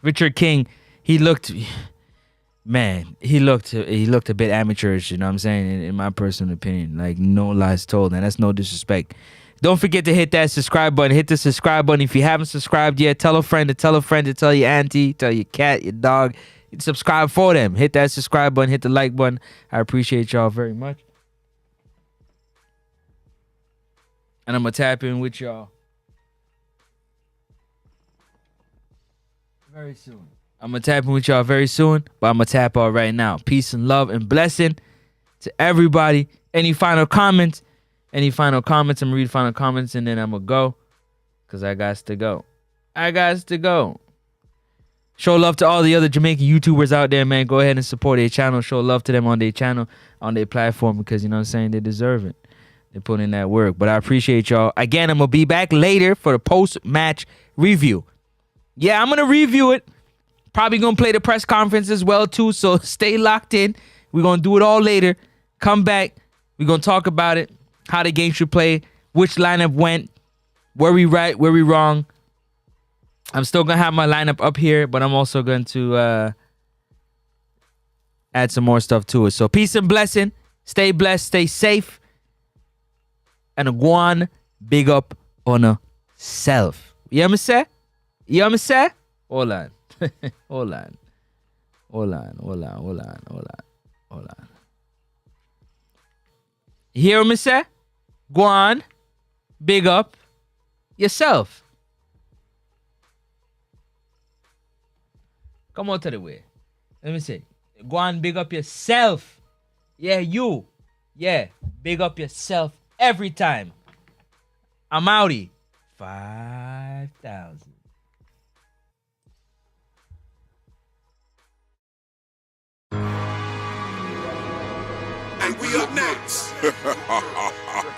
Richard King, he looked a bit amateurish, you know what I'm saying, in my personal opinion. Like, no lies told, and that's no disrespect. Don't forget to hit that subscribe button. Hit the subscribe button. If you haven't subscribed yet, tell a friend to tell a friend to tell your auntie, tell your cat, your dog. Subscribe for them. Hit that subscribe button. Hit the like button. I appreciate y'all very much. And I'm going to tap in with y'all very soon. But I'm going to tap out right now. Peace and love and blessing to everybody. Any final comments? I'm going to read final comments and then I'm going to go. Because I got to go. Show love to all the other Jamaican YouTubers out there, man. Go ahead and support their channel. Show love to them on their channel, on their platform, because, you know what I'm saying, they deserve it. They put in that work. But I appreciate y'all. Again, I'm going to be back later for the post-match review. Yeah, I'm going to review it. Probably going to play the press conference as well, too. So stay locked in. We're going to do it all later. Come back. We're going to talk about it, how the game should play, which lineup went, where we right, where we wrong. I'm still going to have my lineup up here, but I'm also going to add some more stuff to it. So peace and blessing. Stay blessed. Stay safe. And a guan, big up on a self. You hear me say? Hold on. Hold on. You hear me say? Guan, big up yourself. Come on to the way. Let me see. Go on, big up yourself. Yeah, you. Yeah, big up yourself every time. I'm outie. 5,000. And we up next.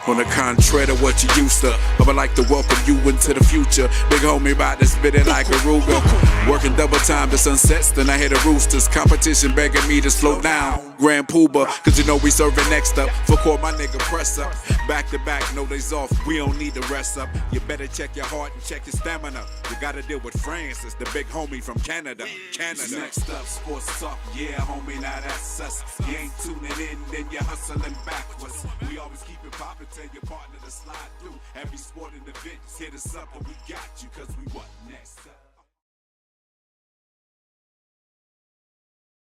On the contrary to what you used to, I would like to welcome you into the future. Big homie about to spit it like a Ruger. Working double time to sunsets, then I hear the roosters. Competition begging me to slow down. Grand Pooba, cause you know we serving next up. For court, my nigga press up. Back to back, no days off, we don't need to rest up. You better check your heart and check your stamina. You gotta deal with Francis, the big homie from Canada. Next up, sports talk, yeah homie, now that's us. You ain't tuning in, then you're hustling backwards. We always keep it poppin', tell your partner to slide through. Every sporting event, just hit us up and we got you, cause we what?